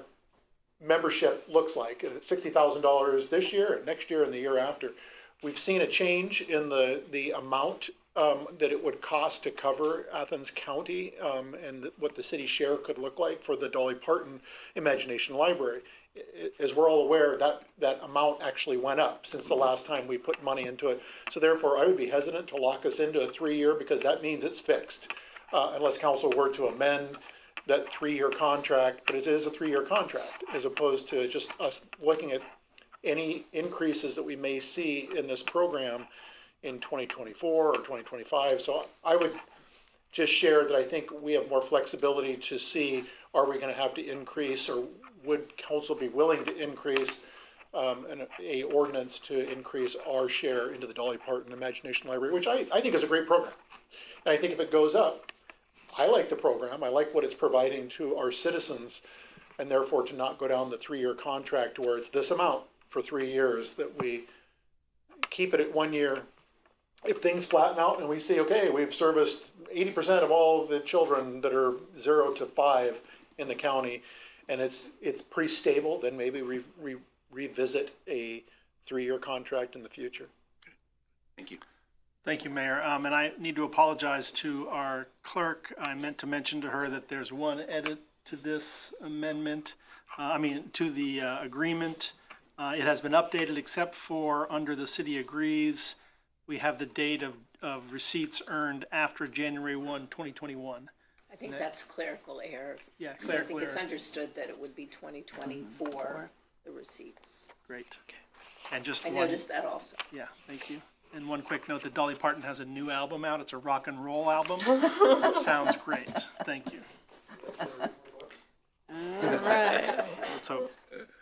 membership looks like. And it's $60,000 this year and next year and the year after. We've seen a change in the amount that it would cost to cover Athens County and what the city share could look like for the Dolly Parton Imagination Library. As we're all aware, that amount actually went up since the last time we put money into it. So therefore, I would be hesitant to lock us into a 3-year because that means it's fixed, unless council were to amend that 3-year contract, but it is a 3-year contract, as opposed to just us looking at any increases that we may see in this program in 2024 or 2025. So I would just share that I think we have more flexibility to see, are we going to have to increase, or would council be willing to increase a ordinance to increase our share into the Dolly Parton Imagination Library, which I think is a great program. And I think if it goes up, I like the program, I like what it's providing to our citizens, and therefore to not go down the 3-year contract where it's this amount for 3 years, that we keep it at 1 year. If things flatten out and we see, okay, we've serviced 80% of all the children that are 0 to 5 in the county, and it's pretty stable, then maybe revisit a 3-year contract in the future. Thank you. Thank you, Mayor. And I need to apologize to our clerk. I meant to mention to her that there's one edit to this amendment, to the agreement. It has been updated except for under the city agrees. We have the date of receipts earned after January 1, 2021. I think that's clerical error. Yeah, I clerical think it's error. understood that it would be 2024, the receipts. Great. And just I one, noticed that also. yeah, thank you. And one quick note that Dolly Parton has a new album out. It's a rock and roll album. It sounds great. Thank you. All right. Let's hope.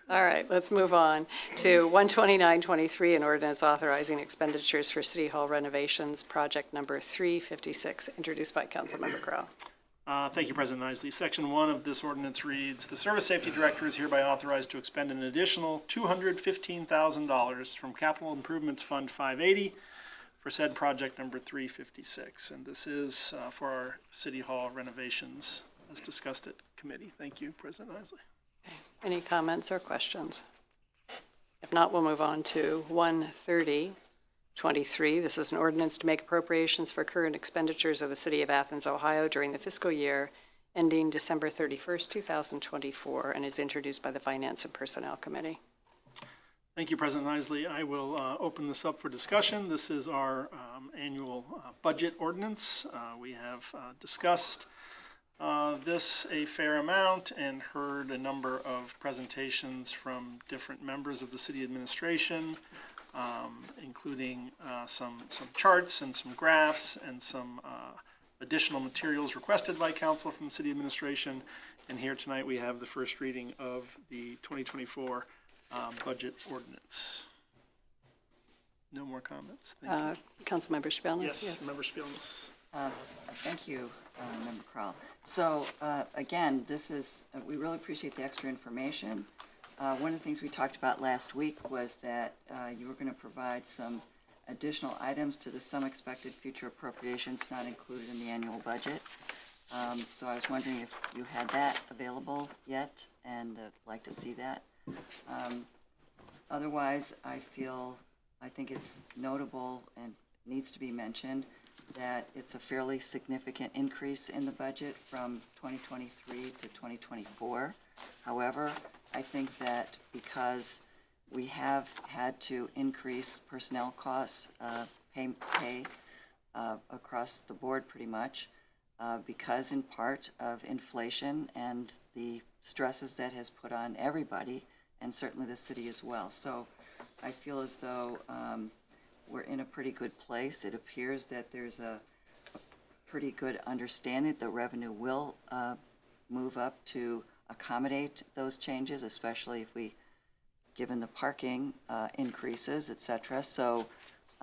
All right, let's move on to 12923, an ordinance authorizing expenditures for City Hall renovations, project number 356, introduced by Councilmember Crowe. Thank you, President Isley. Section 1 of this ordinance reads, the Service Safety Director is hereby authorized to expend an additional $215,000 from Capital Improvements Fund 580 for said project number 356. And this is for our City Hall renovations, as discussed at committee. Thank you, President Isley. Any comments or questions? If not, we'll move on to 13023. This is an ordinance to make appropriations for current expenditures of the City of Athens, Ohio during the fiscal year ending December 31st, 2024, and is introduced by the Finance and Personnel Committee. Thank you, President Isley. I will open this up for discussion. This is our annual budget ordinance. We have discussed this a fair amount and heard a number of presentations from different members of the city administration, including some charts and some graphs and some additional materials requested by council from the city administration. And here tonight we have the first reading of the 2024 budget ordinance. No more comments. Thank you. Councilmember Spielness? Yes, Member Spielness. Thank you, Member Crowell. So, again, this is, we really appreciate the extra information. One of the things we talked about last week was that you were going to provide some additional items to the sum expected future appropriations not included in the annual budget. So I was wondering if you had that available yet, and like to see that. Otherwise, I think it's notable and needs to be mentioned that it's a fairly significant increase in the budget from 2023 to 2024. However, I think that because we have had to increase personnel costs, pay across the board pretty much, because in part of inflation and the stresses that has put on everybody, and certainly the city as well. So I feel as though we're in a pretty good place. It appears that there's a pretty good understanding that the revenue will move up to accommodate those changes, especially if we, given the parking increases, et cetera. So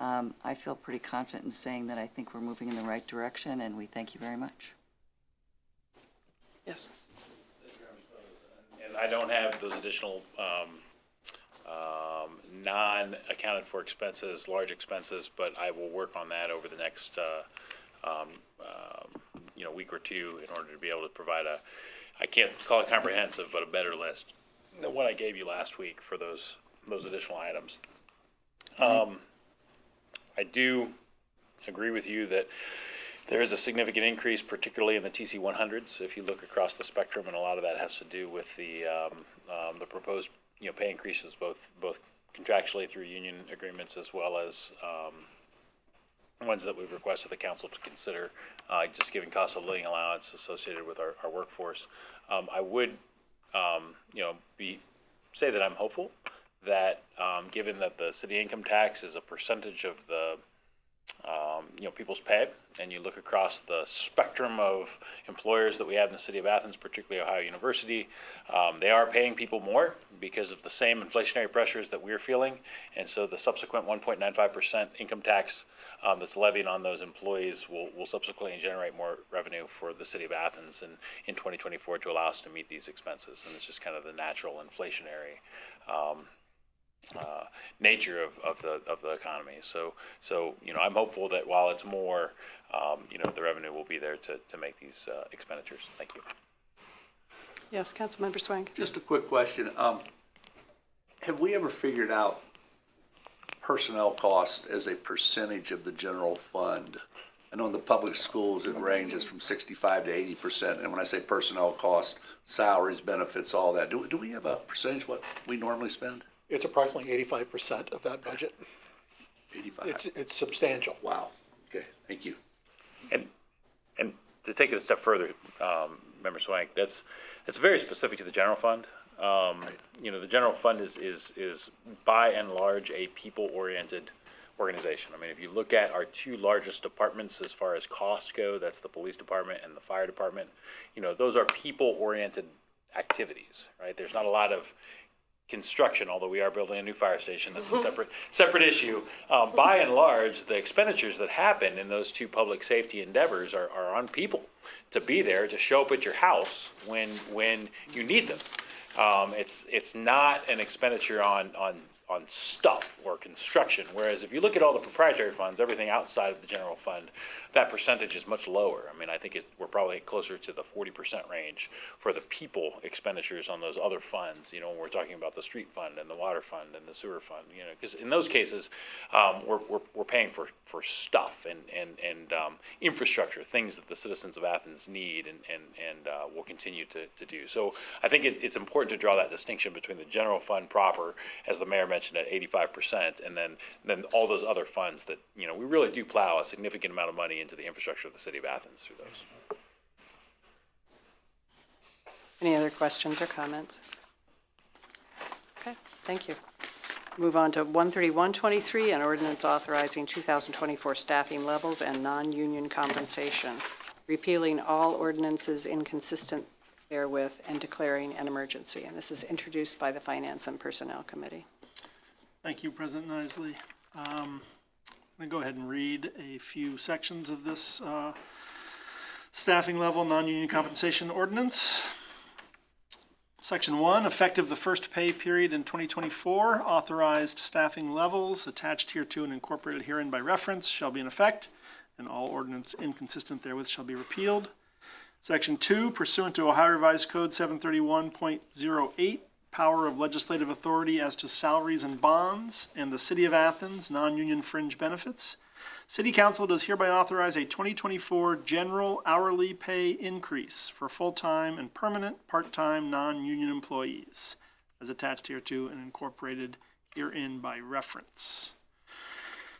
I feel pretty confident in saying that I think we're moving in the right direction, and we thank you very much. Yes. And I don't have those additional non-accounted for expenses, large expenses, but I will work on that over the next week or two in order to be able to provide I can't call it comprehensive, but a better list than what I gave you last week for those additional items. I do agree with you that there is a significant increase, particularly in the TC 100s. If you look across the spectrum, and a lot of that has to do with the proposed pay increases, both contractually through union agreements as well as ones that we've requested the council to consider, just giving cost of living allowance associated with our workforce. I would say that I'm hopeful that given that the city income tax is a percentage of the people's pay, and you look across the spectrum of employers that we have in the city of Athens, particularly Ohio University, they are paying people more because of the same inflationary pressures that we're feeling, and so the subsequent 1.95% income tax that's levied on those employees will subsequently generate more revenue for the city of Athens in 2024 to allow us to meet these expenses, and it's just kind of the natural inflationary nature of the economy. So I'm hopeful that while it's more, the revenue will be there to make these expenditures. Thank you. Yes, Councilmember Swank. Just a quick question. Have we ever figured out personnel cost as a percentage of the general fund? I know in the public schools it ranges from 65 to 80%, and when I say personnel cost, salaries, benefits, all that. Do we have a percentage what we normally spend? It's approximately 85% of that budget. 85. It's substantial. Wow. Okay. Thank you. And to take it a step further, Member Swank, that's very specific to the general fund. The general fund is by and large a people-oriented organization. I mean, if you look at our two largest departments as far as costs go, that's the police department and the fire department. Those are people-oriented activities, right? There's not a lot of construction, although we are building a new fire station. That's a separate issue. By and large, the expenditures that happen in those two public safety endeavors are on people to be there, to show up at your house when you need them. It's not an expenditure on stuff or construction, whereas if you look at all the proprietary funds, everything outside of the general fund, that percentage is much lower. I mean, I think we're probably closer to the 40% range for the people expenditures on those other funds, when we're talking about the street fund and the water fund and the sewer fund, because in those cases, we're paying for stuff and infrastructure, things that the citizens of Athens need and will continue to do. So I think it's important to draw that distinction between the general fund proper, as the mayor mentioned, at 85%, and then all those other funds that, we really do plow a significant amount of money into the infrastructure of the city of Athens through those. Any other questions or comments? Okay, thank you. Move on to 13123, an ordinance authorizing 2024 staffing levels and non-union compensation, repealing all ordinances inconsistent therewith and declaring an emergency. And this is introduced by the Finance and Personnel Committee. Thank you, President Isley. I'm going to go ahead and read a few sections of this staffing level non-union compensation ordinance. Section 1, effective the first pay period in 2024, authorized staffing levels attached hereto and incorporated herein by reference shall be in effect, and all ordinance inconsistent therewith shall be repealed. Section 2, pursuant to Ohio Revised Code 731.08, power of legislative authority as to salaries and bonds and the City of Athens non-union fringe benefits, City Council does hereby authorize a 2024 general hourly pay increase for full-time and permanent part-time non-union employees, as attached hereto and incorporated herein by reference.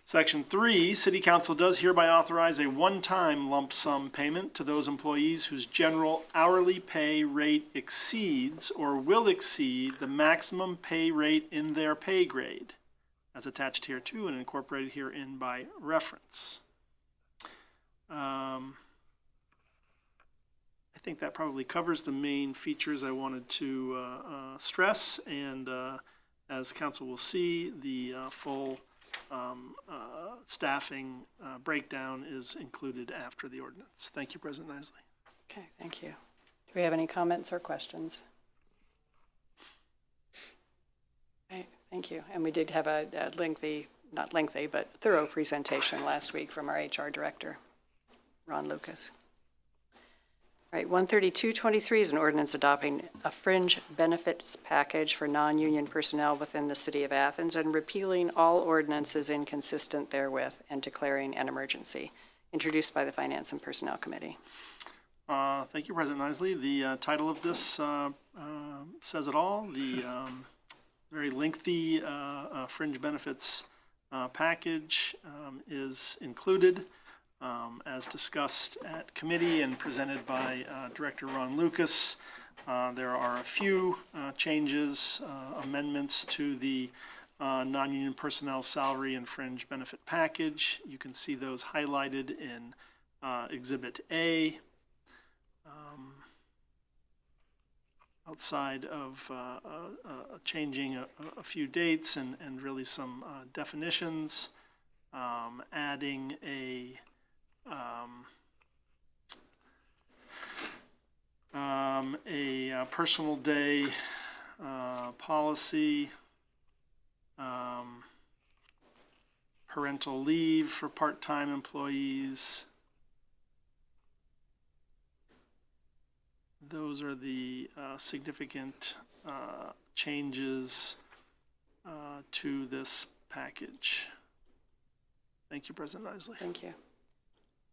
Section 3, City Council does hereby authorize a one-time lump sum payment to those employees whose general hourly pay rate exceeds or will exceed the maximum pay rate in their pay grade, as attached hereto and incorporated herein by reference. I think that probably covers the main features I wanted to stress, and as council will see, the full staffing breakdown is included after the ordinance. Thank you, President Isley. Okay, thank you. Do we have any comments or questions? Okay, thank you. And we did have a lengthy, not lengthy, but thorough presentation last week from our HR director, Ron Lucas. All right, 13223 is an ordinance adopting a fringe benefits package for non-union personnel within the City of Athens and repealing all ordinances inconsistent therewith and declaring an emergency, introduced by the Finance and Personnel Committee. Thank you, President Isley. The title of this says it all. The very lengthy fringe benefits package is included. As discussed at committee and presented by Director Ron Lucas, there are a few changes, amendments to the non-union personnel salary and fringe benefit package. You can see those highlighted in Exhibit A. Outside of changing a few dates and really some definitions, adding a personal day policy, parental leave for part-time employees. Those are the significant changes to this package. Thank you, President Isley. Thank you. Do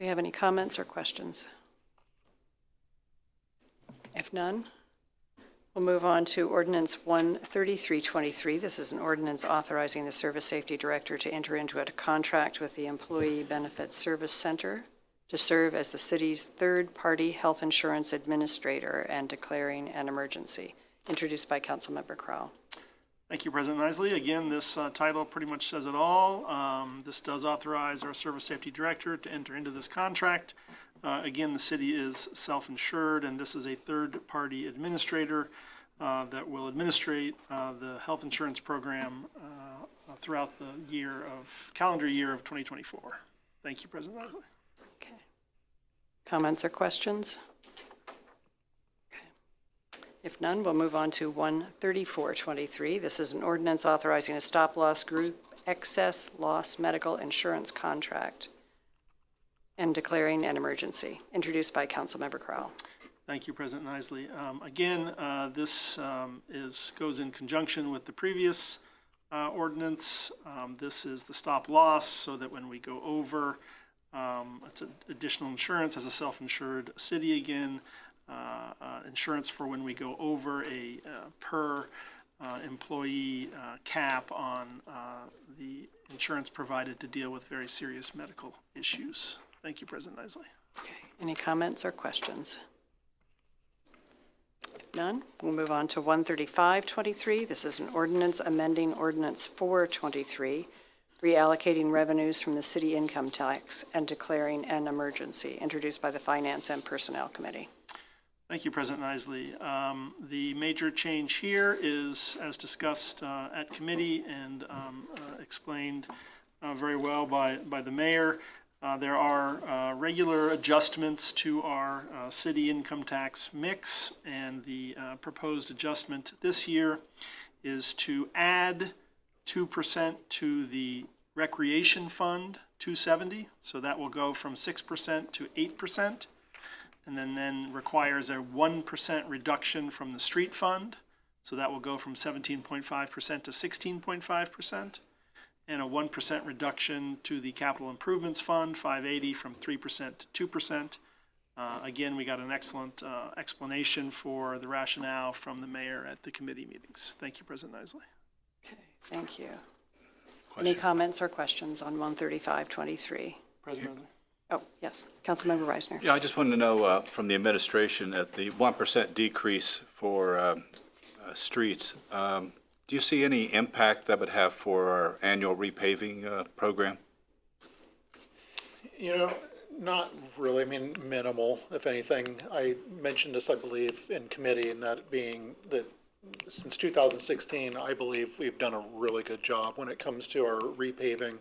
we have any comments or questions? If none, we'll move on to Ordinance 13323. This is an ordinance authorizing the Service Safety Director to enter into a contract with the Employee Benefits Service Center to serve as the city's third-party health insurance administrator and declaring an emergency, introduced by Councilmember Crowell. Thank you, President Isley. Again, this title pretty much says it all. This does authorize our Service Safety Director to enter into this contract. Again, the city is self-insured, and this is a third-party administrator that will administrate the health insurance program throughout the calendar year of 2024. Thank you, President Isley. Okay. Comments or questions? If none, we'll move on to 13423. This is an ordinance authorizing a stop-loss group excess loss medical insurance contract and declaring an emergency, introduced by Councilmember Crowell. Thank you, President Isley. Again, this goes in conjunction with the previous ordinance. This is the stop-loss so that when we go over, it's additional insurance as a self-insured city again. Insurance for when we go over a per employee cap on the insurance provided to deal with very serious medical issues. Thank you, President Isley. Okay. Any comments or questions? If None. We'll move on to 13523. This is an ordinance amending Ordinance 423, reallocating revenues from the city income tax and declaring an emergency, introduced by the Finance and Personnel Committee. Thank you, President Isley. The major change here is, as discussed at committee and explained very well by the mayor, there are regular adjustments to our city income tax mix, and the proposed adjustment this year is to add 2% to the recreation fund, 270. So that will go from 6% to 8%. And then requires a 1% reduction from the street fund. So that will go from 17.5% to 16.5%. And a 1% reduction to the capital improvements fund, 580, from 3% to 2%. Again, we got an excellent explanation for the rationale from the mayor at the committee meetings. Thank you, President Isley. Okay, thank you. Any comments or questions on 13523? President Isley. Oh, yes, Councilmember Reisner. Yeah, I just wanted to know from the administration at the 1% decrease for streets, do you see any impact that would have for our annual repaving program? You know, not really. I mean, minimal, if anything. I mentioned this, I believe, in committee, and that being that since 2016, I believe we've done a really good job when it comes to our repaving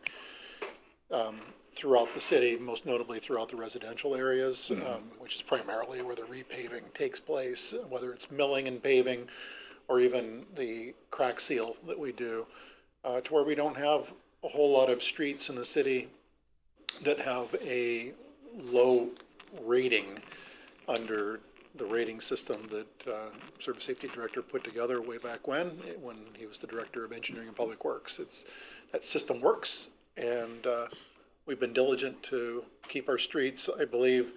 throughout the city, most notably throughout the residential areas, which is primarily where the repaving takes place, whether it's milling and paving or even the crack seal that we do, to where we don't have a whole lot of streets in the city that have a low rating under the rating system that Service Safety Director put together way back when he was the Director of Engineering and Public Works. That system works, and we've been diligent to keep our streets, I believe,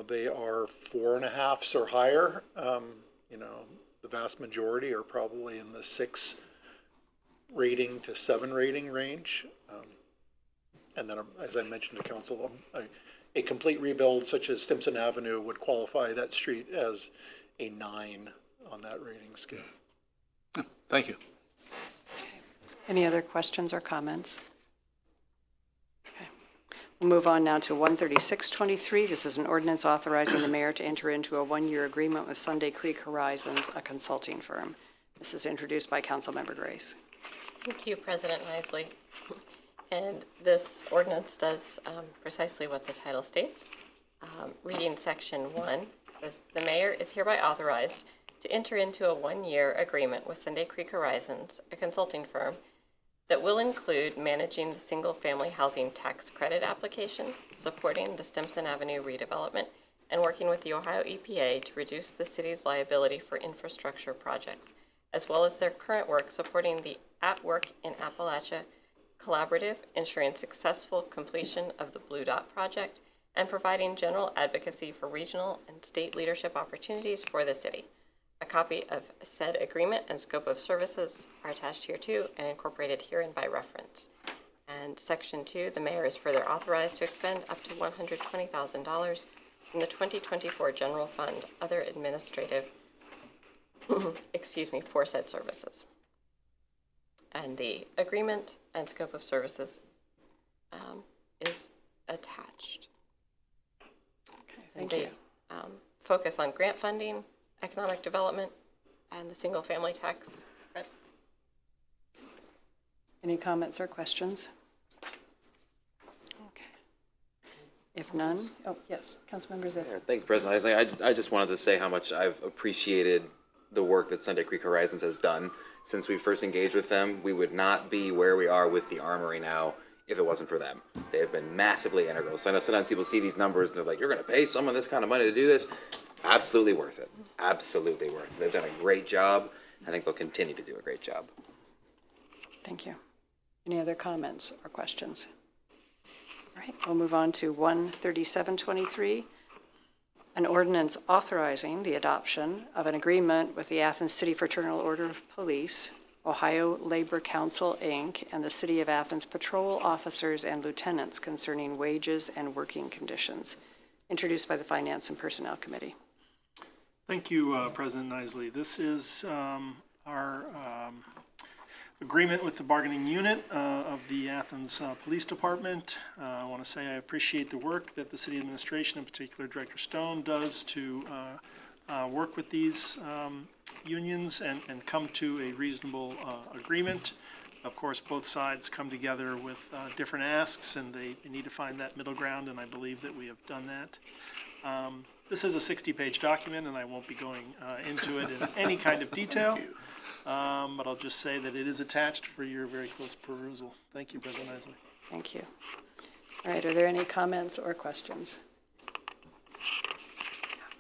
they are 4.5s or higher. The vast majority are probably in the 6 rating to 7 rating range. And then, as I mentioned to council, a complete rebuild such as Stimson Avenue would qualify that street as a 9 on that rating scale. Thank you. Any other questions or comments? Okay. We'll move on now to 13623. This is an ordinance authorizing the mayor to enter into a 1-year agreement with Sunday Creek Horizons, a consulting firm. This is introduced by Councilmember Grace. Thank you, President Isley. And this ordinance does precisely what the title states. Reading section 1, says, the mayor is hereby authorized to enter into a 1-year agreement with Sunday Creek Horizons, a consulting firm, that will include managing the single-family housing tax credit application, supporting the Stimson Avenue redevelopment, and working with the Ohio EPA to reduce the city's liability for infrastructure projects, as well as their current work supporting the At Work in Appalachia collaborative, ensuring successful completion of the Blue Dot project, and providing general advocacy for regional and state leadership opportunities for the city. A copy of said agreement and scope of services are attached here too and incorporated herein by reference. And section 2, the mayor is further authorized to expend up to $120,000 from the 2024 general fund, other administrative, for said services. And the agreement and scope of services is attached. Okay, thank you. Focus on grant funding, economic development, and the single-family tax credit. Any comments or questions? Okay. If none, oh, yes, Councilmember Ziff. Yeah, thank you, President Isley. I just wanted to say how much I've appreciated the work that Sunday Creek Horizons has done. Since we first engaged with them, we would not be where we are with the Armory now if it wasn't for them. They have been massively integral. So I know sometimes people see these numbers and they're like, you're going to pay someone this kind of money to do this? Absolutely worth it. Absolutely worth it. They've done a great job. I think they'll continue to do a great job. Thank you. Any other comments or questions? All right, we'll move on to 13723, an ordinance authorizing the adoption of an agreement with the Athens City Fraternal Order of Police, Ohio Labor Council, Inc., and the City of Athens patrol officers and lieutenants concerning wages and working conditions, introduced by the Finance and Personnel Committee. Thank you, President Nisley. This is our agreement with the bargaining unit of the Athens Police Department. I want to say I appreciate the work that the city administration, in particular Director Stone, does to work with these unions and come to a reasonable agreement. Of course, both sides come together with different asks, and they need to find that middle ground, and I believe that we have done that. This is a 60-page document, and I won't be going into it in any kind of detail, but I'll just say that it is attached for your very close perusal. Thank you, President Isley. Thank you. All right, are there any comments or questions?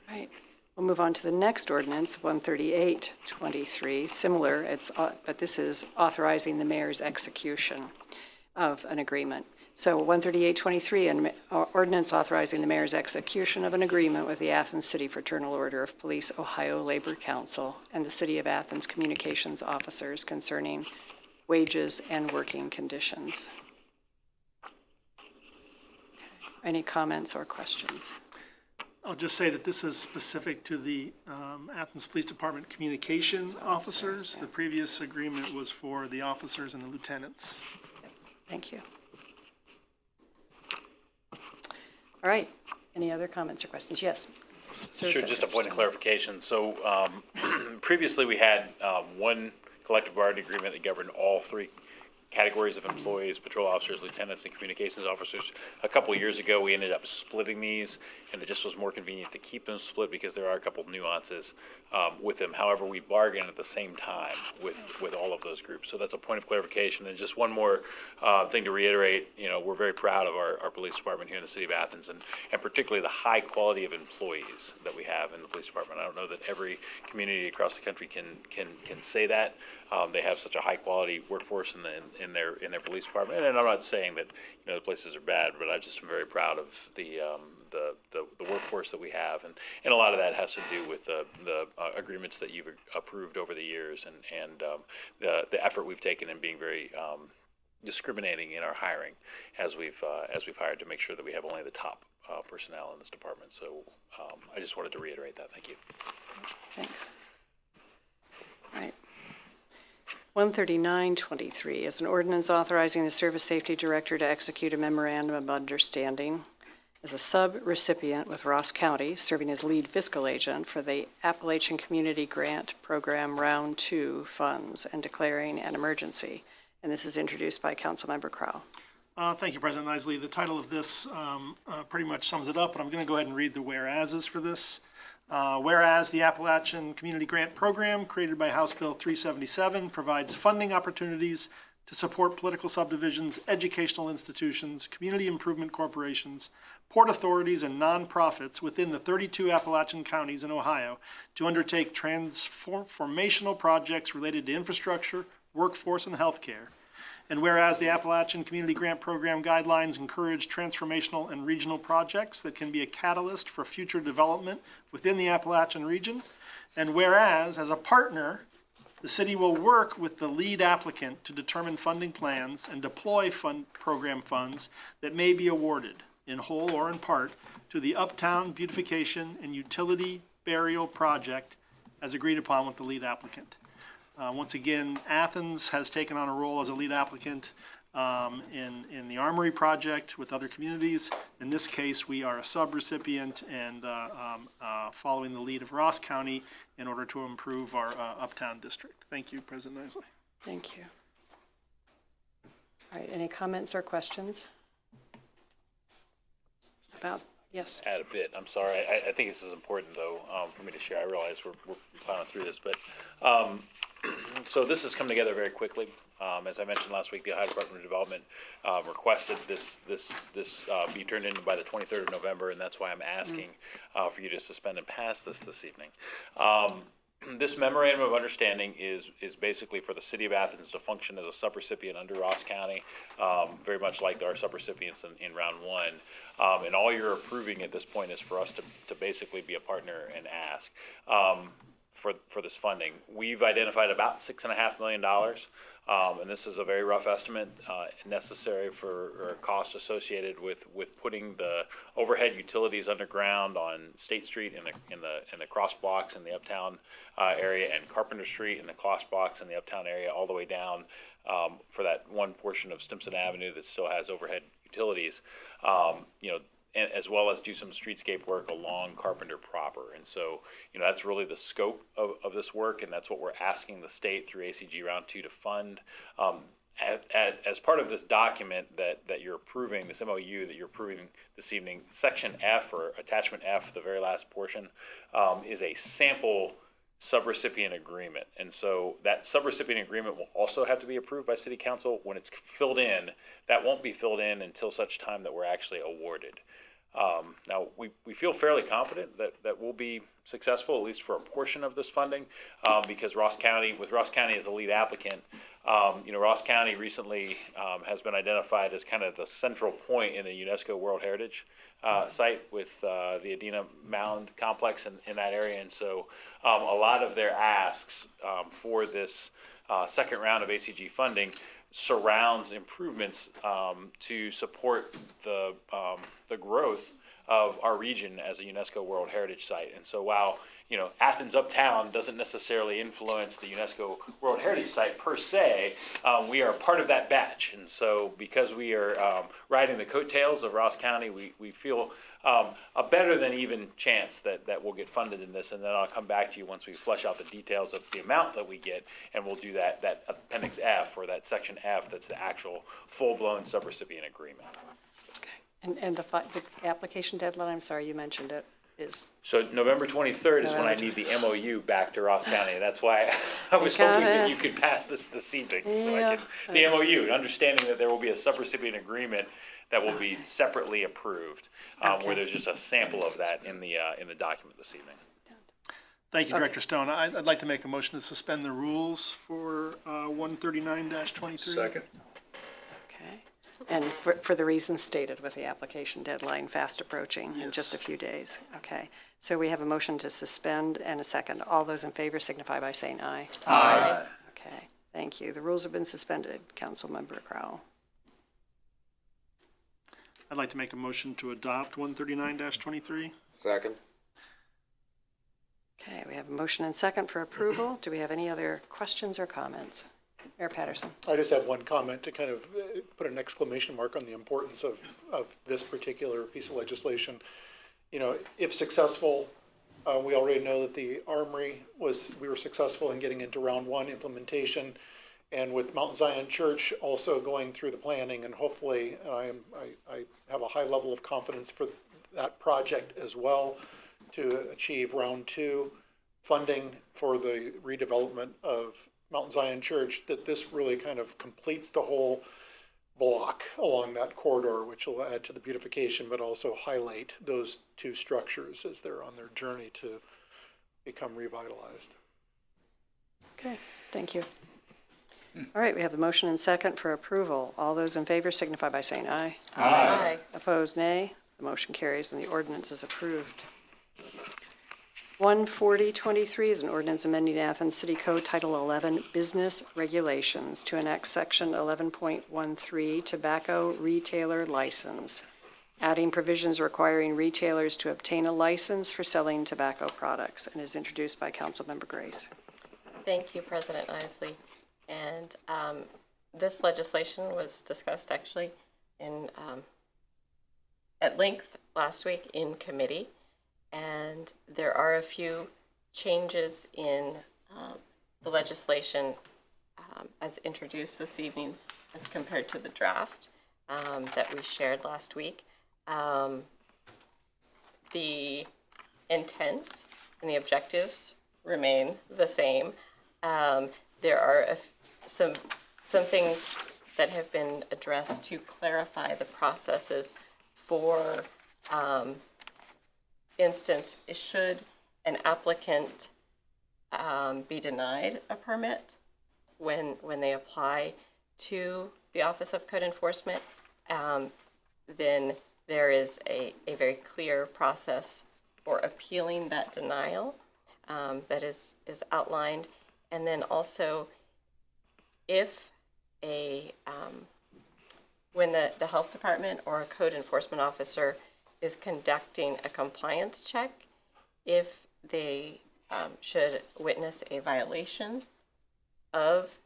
All right, we'll move on to the next ordinance, 13823, similar, but this is authorizing the mayor's execution of an agreement. So 13823, an ordinance authorizing the mayor's execution of an agreement with the Athens City Fraternal Order of Police Ohio Labor Council and the City of Athens communications officers concerning wages and working conditions. Any comments or questions? I'll just say that this is specific to the Athens Police Department communication officers. The previous agreement was for the officers and the lieutenants. Thank you. All right, any other comments or questions? Yes. Sir, Sure, just a point of clarification. So previously, we had one collective bargaining agreement that governed all three categories of employees: patrol officers, lieutenants, and communications officers. A couple of years ago, we ended up splitting these, and it just was more convenient to keep them split because there are a couple of nuances with them. However, we bargain at the same time with all of those groups. So that's a point of clarification. And just one more thing to reiterate, we're very proud of our police department here in the city of Athens, and particularly the high quality of employees that we have in the police department. I don't know that every community across the country can say that. They have such a high quality workforce in their police department. And I'm not saying that the places are bad, but I just am very proud of the workforce that we have, and a lot of that has to do with the agreements that you've approved over the years, and the effort we've taken in being very discriminating in our hiring as we've hired to make sure that we have only the top personnel in this department. So I just wanted to reiterate that. Thank you. Thanks. All right. 13923 is an ordinance authorizing the Service Safety Director to execute a memorandum of understanding as a sub-recipient with Ross County, serving as lead fiscal agent for the Appalachian Community Grant Program Round 2 funds and declaring an emergency. And this is introduced by Councilmember Crowell. Thank you, President Isley. The title of this pretty much sums it up, but I'm going to go ahead and read the whereases for this. Whereas the Appalachian Community Grant Program, created by House Bill 377, provides funding opportunities to support political subdivisions, educational institutions, community improvement corporations, port authorities, and nonprofits within the 32 Appalachian counties in Ohio to undertake transformational projects related to infrastructure, workforce, and healthcare. And whereas the Appalachian Community Grant Program guidelines encourage transformational and regional projects that can be a catalyst for future development within the Appalachian region. And whereas, as a partner, the city will work with the lead applicant to determine funding plans and deploy program funds that may be awarded, in whole or in part, to the Uptown Beautification and Utility Burial Project as agreed upon with the lead applicant. Once again, Athens has taken on a role as a lead applicant in the Armory project with other communities. In this case, we are a sub-recipient and following the lead of Ross County in order to improve our Uptown district. Thank you, President Isley. Thank you. All right, any comments or questions? Yes. Add a bit. I'm sorry. I think this is important, though, for me to share. I realize we're plowing through this, but so this has come together very quickly. As I mentioned last week, the Ohio Department of Development requested this be turned in by the 23rd of November, and that's why I'm asking for you to suspend and pass this evening. This memorandum of understanding is basically for the city of Athens to function as a subrecipient under Ross County, very much like our subrecipients in round one. And all you're approving at this point is for us to basically be a partner and ask for this funding. We've identified about $6.5 million And this is a very rough estimate, necessary for, or cost associated with putting the overhead utilities underground on State Street in the cross blocks in the uptown area, and Carpenter Street in the cross blocks in the uptown area, all the way down for that one portion of Stimson Avenue that still has overhead utilities. And as well as do some streetscape work along Carpenter proper. And so, that's really the scope of this work, and that's what we're asking the state through ACG Round 2 to fund. As part of this document that you're approving, this MOU that you're approving this evening, Section F, or Attachment F, the very last portion, is a sample subrecipient agreement. And so that subrecipient agreement will also have to be approved by City Council. When it's filled in, that won't be filled in until such time that we're actually awarded. Now, we feel fairly confident that we'll be successful, at least for a portion of this funding, because Ross County as the lead applicant, Ross County recently has been identified as kind of the central point in the UNESCO World Heritage site with the Adena Mound complex in that area. And so a lot of their asks for this second round of ACG funding surrounds improvements to support the growth of our region as a UNESCO World Heritage Site. And so while Athens Uptown doesn't necessarily influence the UNESCO World Heritage Site per se, we are part of that batch. And so because we are riding the coattails of Ross County, we feel a better than even chance that we'll get funded in this. And then I'll come back to you once we flesh out the details of the amount that we get, and we'll do that Appendix F, or that Section F, that's the actual full-blown subrecipient agreement. And the application deadline, I'm sorry, you mentioned it, is? So November 23rd is when I need the MOU back to Ross County. That's why I was hoping that you could pass this evening. Yeah. The MOU, understanding that there will be a subrecipient agreement that will be separately approved, where there's just a sample of that in the document this evening. Thank you, Director Stone. I'd like to make a motion to suspend the rules for 139-23. Second. Okay. And for the reasons stated, with the application deadline fast approaching in just a few days. Okay. So we have a motion to suspend and a second. All those in favor signify by saying aye. Aye. Okay. Thank you. The rules have been suspended. Councilmember Crowell. I'd like to make a motion to adopt 139-23. Second. Okay, we have a motion and second for approval. Do we have any other questions or comments? Mayor Patterson. I just have one comment to kind of put an exclamation mark on the importance of this particular piece of legislation. If successful, we already know that the Armory we were successful in getting into round 1 implementation, and with Mount Zion Church also going through the planning, and hopefully I have a high level of confidence for that project as well to achieve round 2 funding for the redevelopment of Mount Zion Church, that this really kind of completes the whole block along that corridor, which will add to the beautification, but also highlight those 2 structures as they're on their journey to become revitalized. Okay, thank you. All right, we have the motion and second for approval. All those in favor signify by saying aye. Aye. Opposed, nay. The motion carries and the ordinance is approved. 14023 is an ordinance amending Athens City Code Title 11 Business Regulations to enact Section 11.13 Tobacco Retailer License, adding provisions requiring retailers to obtain a license for selling tobacco products, and is introduced by Councilmember Grace. Thank you, President Isley. And this legislation was discussed actually at length last week in committee. And there are a few changes in the legislation as introduced this evening as compared to the draft that we shared last week. The intent and the objectives remain the same. There are some things that have been addressed to clarify the processes for instance, should an applicant be denied a permit when they apply to the Office of Code Enforcement, then there is a very clear process for appealing that denial that is outlined. And then also, if when the health department or a code enforcement officer is conducting a compliance check, if they should witness a violation of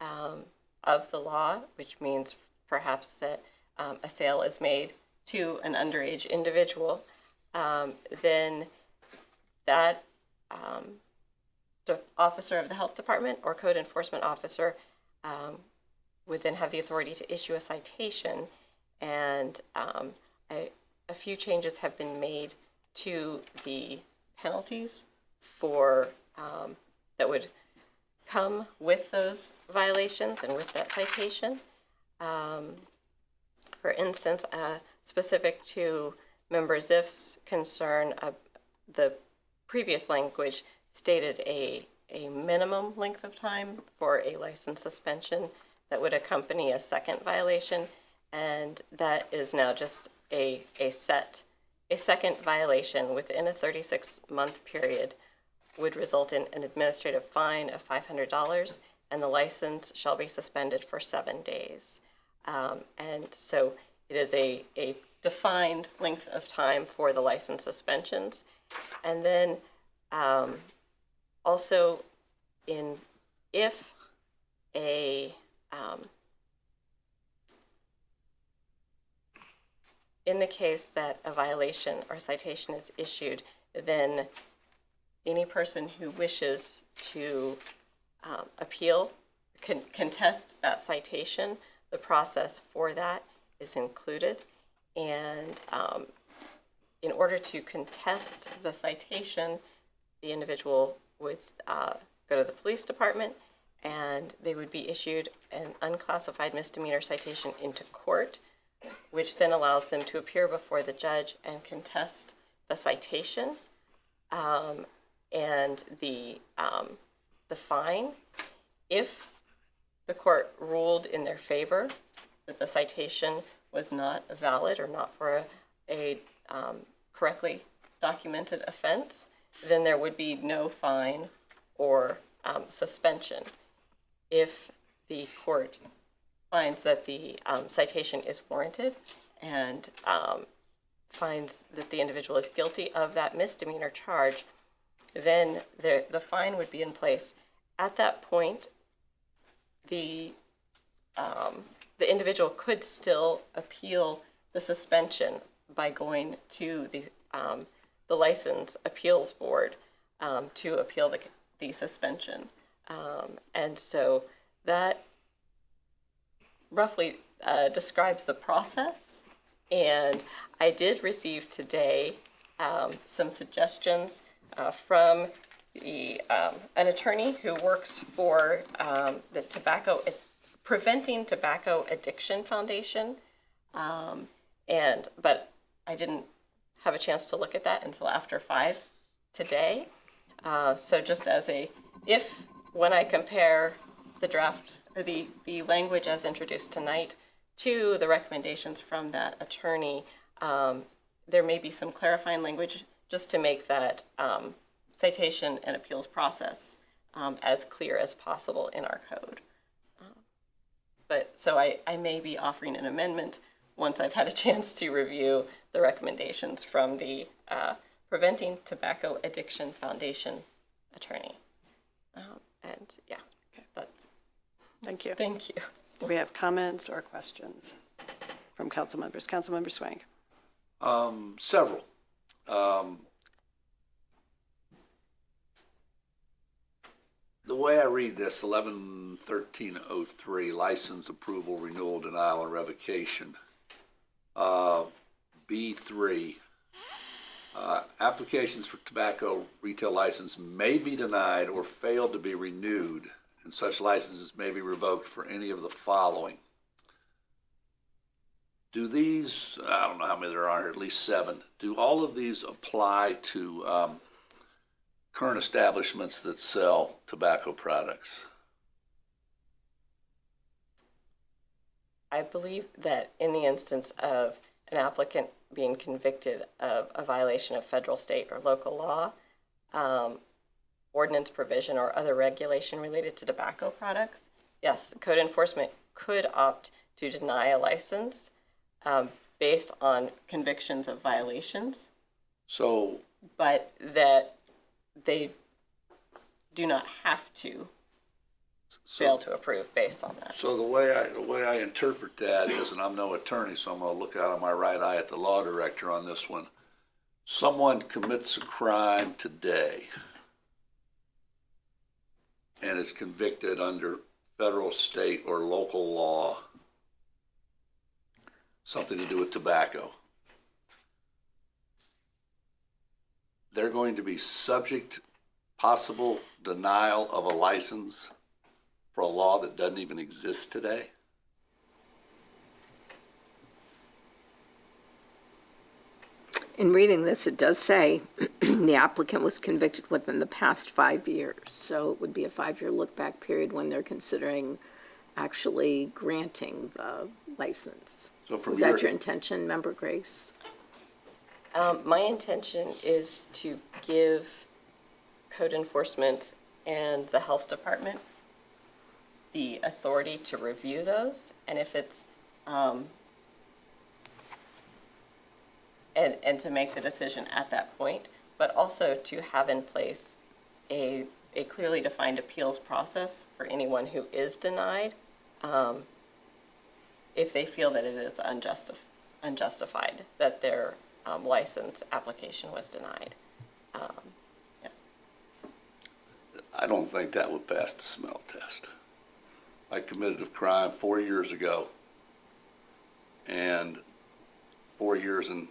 the law, which means perhaps that a sale is made to an underage individual, then that the officer of the health department or code enforcement officer would then have the authority to issue a citation. And a few changes have been made to the penalties for that would come with those violations and with that citation. For instance, specific to Member Ziff's concern, the previous language stated a minimum length of time for a license suspension that would accompany a second violation, and that is now just a second violation within a 36-month period would result in an administrative fine of $500, and the license shall be suspended for 7 days. And so it is a defined length of time for the license suspensions. And then also if in the case that a violation or citation is issued, then any person who wishes to appeal, contest that citation, the process for that is included. And in order to contest the citation, the individual would go to the police department and they would be issued an unclassified misdemeanor citation into court, which then allows them to appear before the judge and contest the citation and the fine. If the court ruled in their favor that the citation was not valid or not for a correctly documented offense, then there would be no fine or suspension. If the court finds that the citation is warranted and finds that the individual is guilty of that misdemeanor charge, then the fine would be in place. At that point, the individual could still appeal the suspension by going to the license appeals board to appeal the suspension. And so that roughly describes the process. And I did receive today some suggestions from an attorney who works for the Preventing Tobacco Addiction Foundation. But I didn't have a chance to look at that until after 5 today. So just as when I compare the draft or the language as introduced tonight to the recommendations from that attorney, there may be some clarifying language just to make that citation and appeals process as clear as possible in our code. So I may be offering an amendment once I've had a chance to review the recommendations from the Preventing Tobacco Addiction Foundation attorney. And yeah, that's. Thank you. Thank you. Do we have comments or questions from council members? Councilmember Swank. Several. The way I read this, 11-1303, license approval, renewal, denial, and revocation. B3, applications for tobacco retail license may be denied or fail to be renewed, and such licenses may be revoked for any of the following. Do these, I don't know how many there are, at least 7, do all of these apply to current establishments that sell tobacco products? I believe that in the instance of an applicant being convicted of a violation of federal, state, or local law, ordinance provision, or other regulation related to tobacco products, yes, code enforcement could opt to deny a license based on convictions of violations, So, but that they do not have to fail to approve based on that. so the way I interpret that is, and I'm no attorney, so I'm gonna look out of my right eye at the law director on this one. Someone commits a crime today and is convicted under federal, state, or local law, something to do with tobacco. They're going to be subject, possible denial of a license for a law that doesn't even exist today? In reading this, it does say the applicant was convicted within the past 5 years. So it would be a 5-year look-back period when they're considering actually granting the license. So from Was that your intention, Member Grace? My intention is to give code enforcement and the health department the authority to review those, and if it's, and to make the decision at that point, but also to have in place a clearly defined appeals process for anyone who is denied, if they feel that it is unjustified, that their license application was denied. I don't think that would pass the smell test. I committed a crime 4 years ago, and 4 years and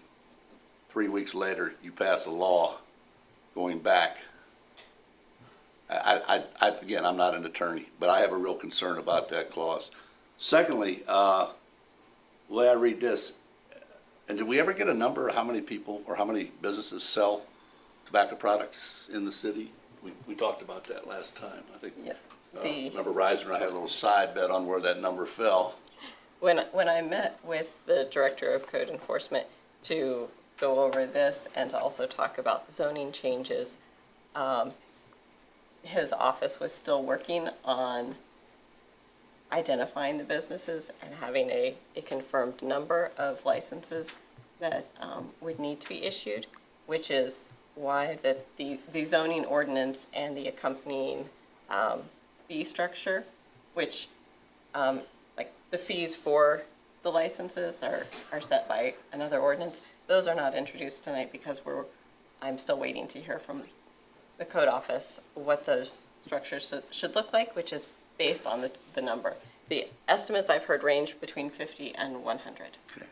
3 weeks later, you pass a law going back. Again, I'm not an attorney, but I have a real concern about that clause. Secondly, the way I read this, and did we ever get a number of how many people or how many businesses sell tobacco products in the city? We talked about that last time, I think. Yes. Member Reisner and I had a little side bet on where that number fell. When I met with the Director of Code Enforcement to go over this and to also talk about zoning changes, his office was still working on identifying the businesses and having a confirmed number of licenses that would need to be issued, which is why the zoning ordinance and the accompanying fee structure, which like the fees for the licenses are set by another ordinance. Those are not introduced tonight because I'm still waiting to hear from the code office what those structures should look like, which is based on the number. The estimates I've heard range between 50 and 100. Okay.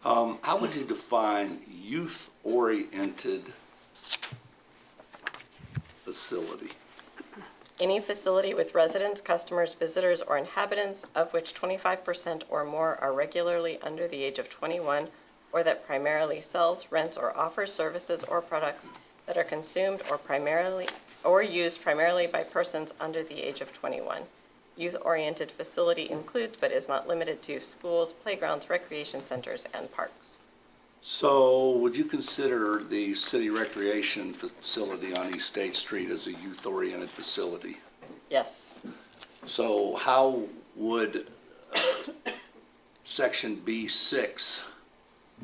How would you define youth-oriented facility? Any facility with residents, customers, visitors, or inhabitants of which 25% or more are regularly under the age of 21, or that primarily sells, rents, or offers services or products that are consumed or used primarily by persons under the age of 21. Youth-oriented facility includes, but is not limited to, schools, playgrounds, recreation centers, and parks. So would you consider the city recreation facility on East State Street as a youth-oriented facility? Yes. So how would Section B6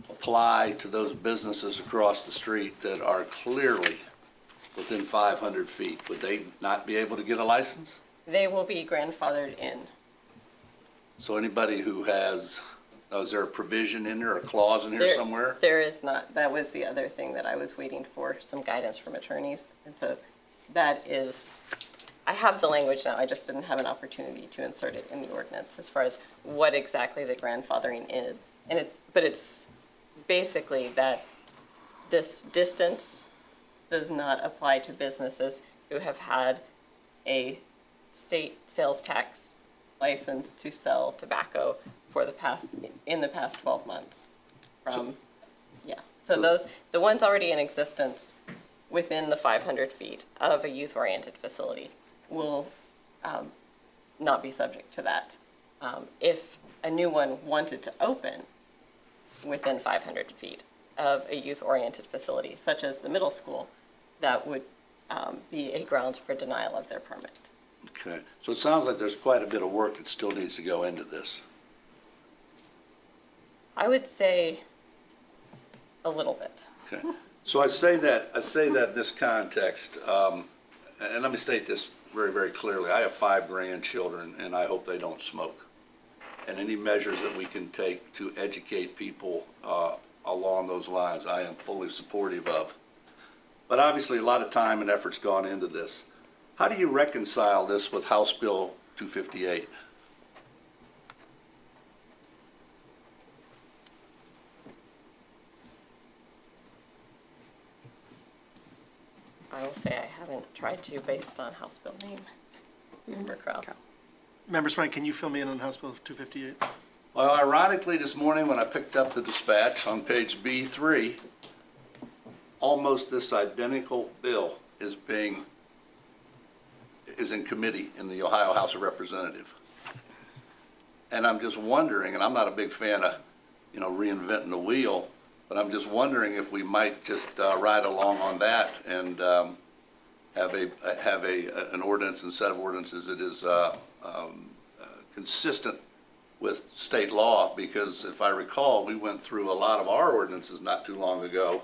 apply to those businesses across the street that are clearly within 500 feet? Would they not be able to get a license? They will be grandfathered in. So anybody who has, is there a provision in there, a clause in here somewhere? There is not. That was the other thing that I was waiting for, some guidance from attorneys. And so that is, I have the language now, I just didn't have an opportunity to insert it in the ordinance as far as what exactly the grandfathering is. And it's basically that this distance does not apply to businesses who have had a state sales tax license to sell tobacco for in the past 12 months So those, the ones already in existence within the 500 feet of a youth-oriented facility will not be subject to that. If a new one wanted to open within 500 feet of a youth-oriented facility, such as the middle school, that would be a grounds for denial of their permit. Okay, so it sounds like there's quite a bit of work that still needs to go into this. I would say a little bit. Okay, so I say that in this context, and let me state this very, very clearly. I have 5 grandchildren, and I hope they don't smoke. And any measures that we can take to educate people along those lines, I am fully supportive of. But obviously, a lot of time and effort's gone into this. How do you reconcile this with House Bill 258? I will say I haven't tried to based on House Bill name. Member Crowell. Member Swank, can you fill me in on House Bill 258? Well, ironically, this morning when I picked up the dispatch on page B3, almost this identical bill is in committee in the Ohio House of Representatives. And I'm just wondering, and I'm not a big fan of, reinventing the wheel, but I'm just wondering if we might just ride along on that and have an ordinance and set of ordinances that is consistent with state law, because if I recall, we went through a lot of our ordinances not too long ago,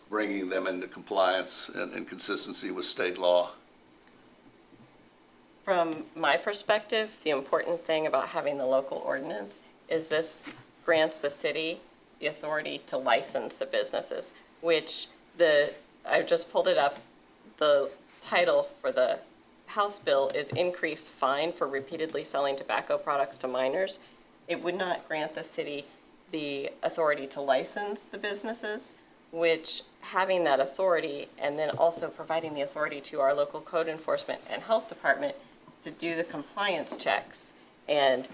bringing them into compliance and consistency with state law. From my perspective, the important thing about having the local ordinance is this grants the city the authority to license the businesses, which I've just pulled it up, the title for the House bill is increased fine for repeatedly selling tobacco products to minors. It would not grant the city the authority to license the businesses, which having that authority and then also providing the authority to our local code enforcement and health department to do the compliance checks. And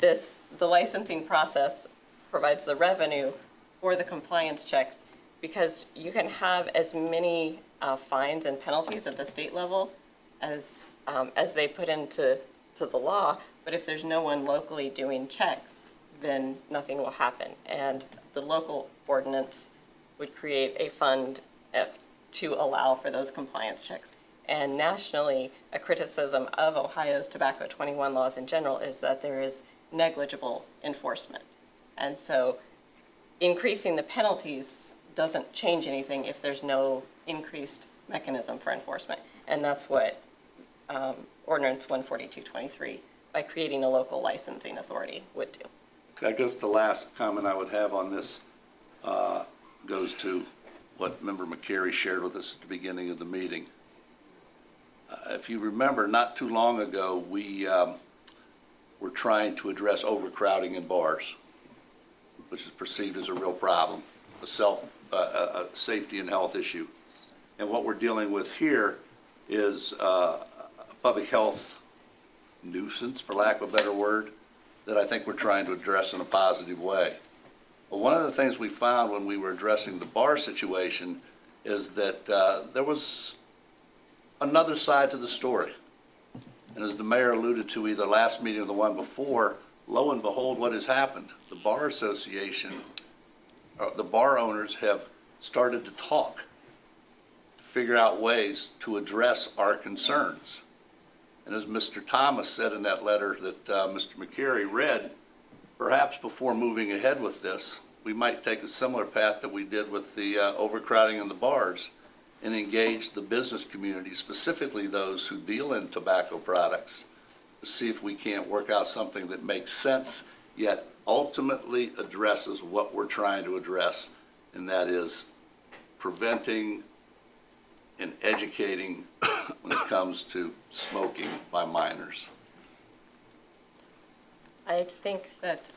the licensing process provides the revenue for the compliance checks, because you can have as many fines and penalties at the state level as they put into the law, but if there's no one locally doing checks, then nothing will happen. And the local ordinance would create a fund to allow for those compliance checks. And nationally, a criticism of Ohio's Tobacco 21 laws in general is that there is negligible enforcement. And so increasing the penalties doesn't change anything if there's no increased mechanism for enforcement. And that's what Ordinance 14223, by creating a local licensing authority, would do. I guess the last comment I would have on this goes to what Member McCary shared with us at the beginning of the meeting. If you remember, not too long ago, we were trying to address overcrowding in bars, which is perceived as a real problem, a safety and health issue. And what we're dealing with here is a public health nuisance, for lack of a better word, that I think we're trying to address in a positive way. Well, one of the things we found when we were addressing the bar situation is that there was another side to the story. And as the mayor alluded to either last meeting or the one before, lo and behold, what has happened? The bar association, the bar owners have started to talk, to figure out ways to address our concerns. And as Mr. Thomas said in that letter that Mr. McCary read, perhaps before moving ahead with this, we might take a similar path that we did with the overcrowding in the bars and engage the business community, specifically those who deal in tobacco products, to see if we can't work out something that makes sense, yet ultimately addresses what we're trying to address, and that is preventing and educating when it comes to smoking by minors. I think that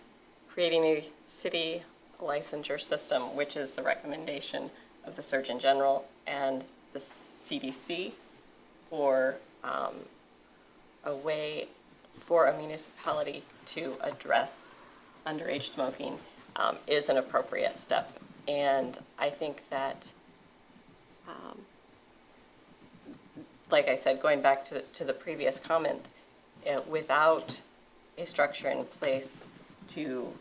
creating a city licensure system, which is the recommendation of the Surgeon General and the CDC, for a way for a municipality to address underage smoking is an appropriate step. And I think that, like I said, going back to the previous comments, without a structure in place to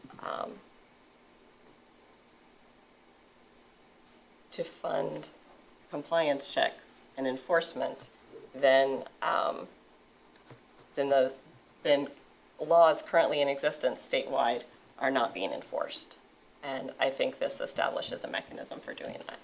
fund compliance checks and enforcement, then then laws currently in existence statewide are not being enforced. And I think this establishes a mechanism for doing that.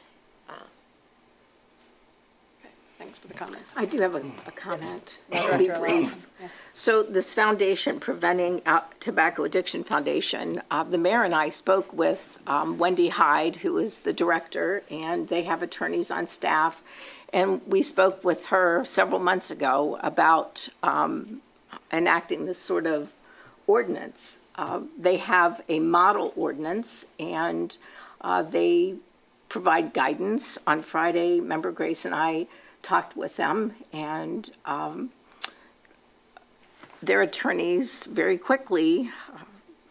Thanks for the comments. I do have a comment. It'll be brief. So this foundation, Preventing Tobacco Addiction Foundation, the mayor and I spoke with Wendy Hyde, who is the director, and they have attorneys on staff. And we spoke with her several months ago about enacting this sort of ordinance. They have a model ordinance, and they provide guidance. On Friday, Member Grace and I talked with them, and their attorneys very quickly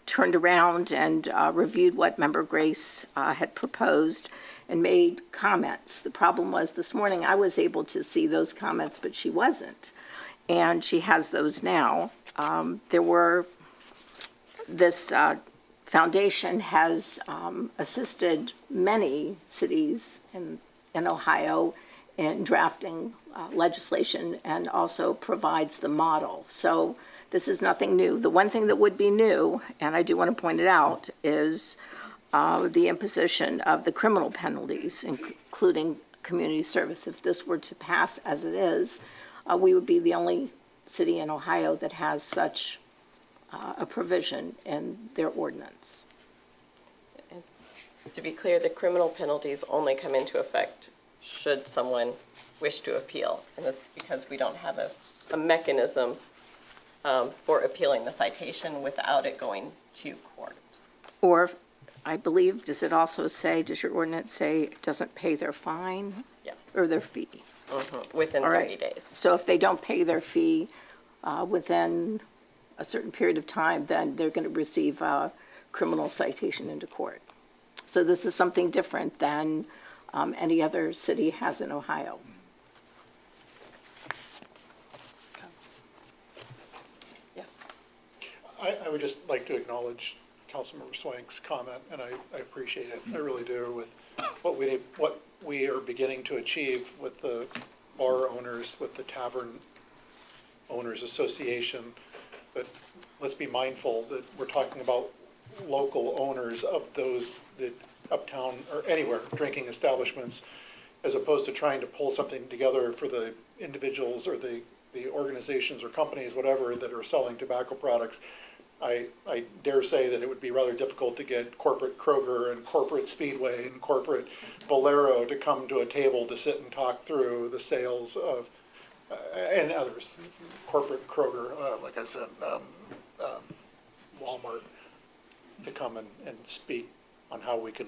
turned around and reviewed what Member Grace had proposed and made comments. The problem was this morning I was able to see those comments, but she wasn't, and she has those now. This foundation has assisted many cities in Ohio in drafting legislation, and also provides the model. So this is nothing new. The one thing that would be new, and I do want to point it out, is the imposition of the criminal penalties, including community service. If this were to pass as it is, we would be the only city in Ohio that has such a provision in their ordinance. And to be clear, the criminal penalties only come into effect should someone wish to appeal. And that's because we don't have a mechanism for appealing the citation without it going to court. Or, I believe, does it also say, does your ordinance say it doesn't pay their fine? Yes. Or their fee? Within All 30 right. days. So if they don't pay their fee within a certain period of time, then they're going to receive a criminal citation into court. So this is something different than any other city has in Ohio. Yes. I would just like to acknowledge Councilmember Swank's comment, and I appreciate it. I really do, with what we are beginning to achieve with the bar owners, with the Tavern Owners Association. But let's be mindful that we're talking about local owners of those that uptown or anywhere drinking establishments, as opposed to trying to pull something together for the individuals or the organizations or companies, whatever, that are selling tobacco products. I dare say that it would be rather difficult to get corporate Kroger and corporate Speedway and corporate Valero to come to a table to sit and talk through the sales of, and others, corporate Kroger, like I said, Walmart, to come and speak on how we can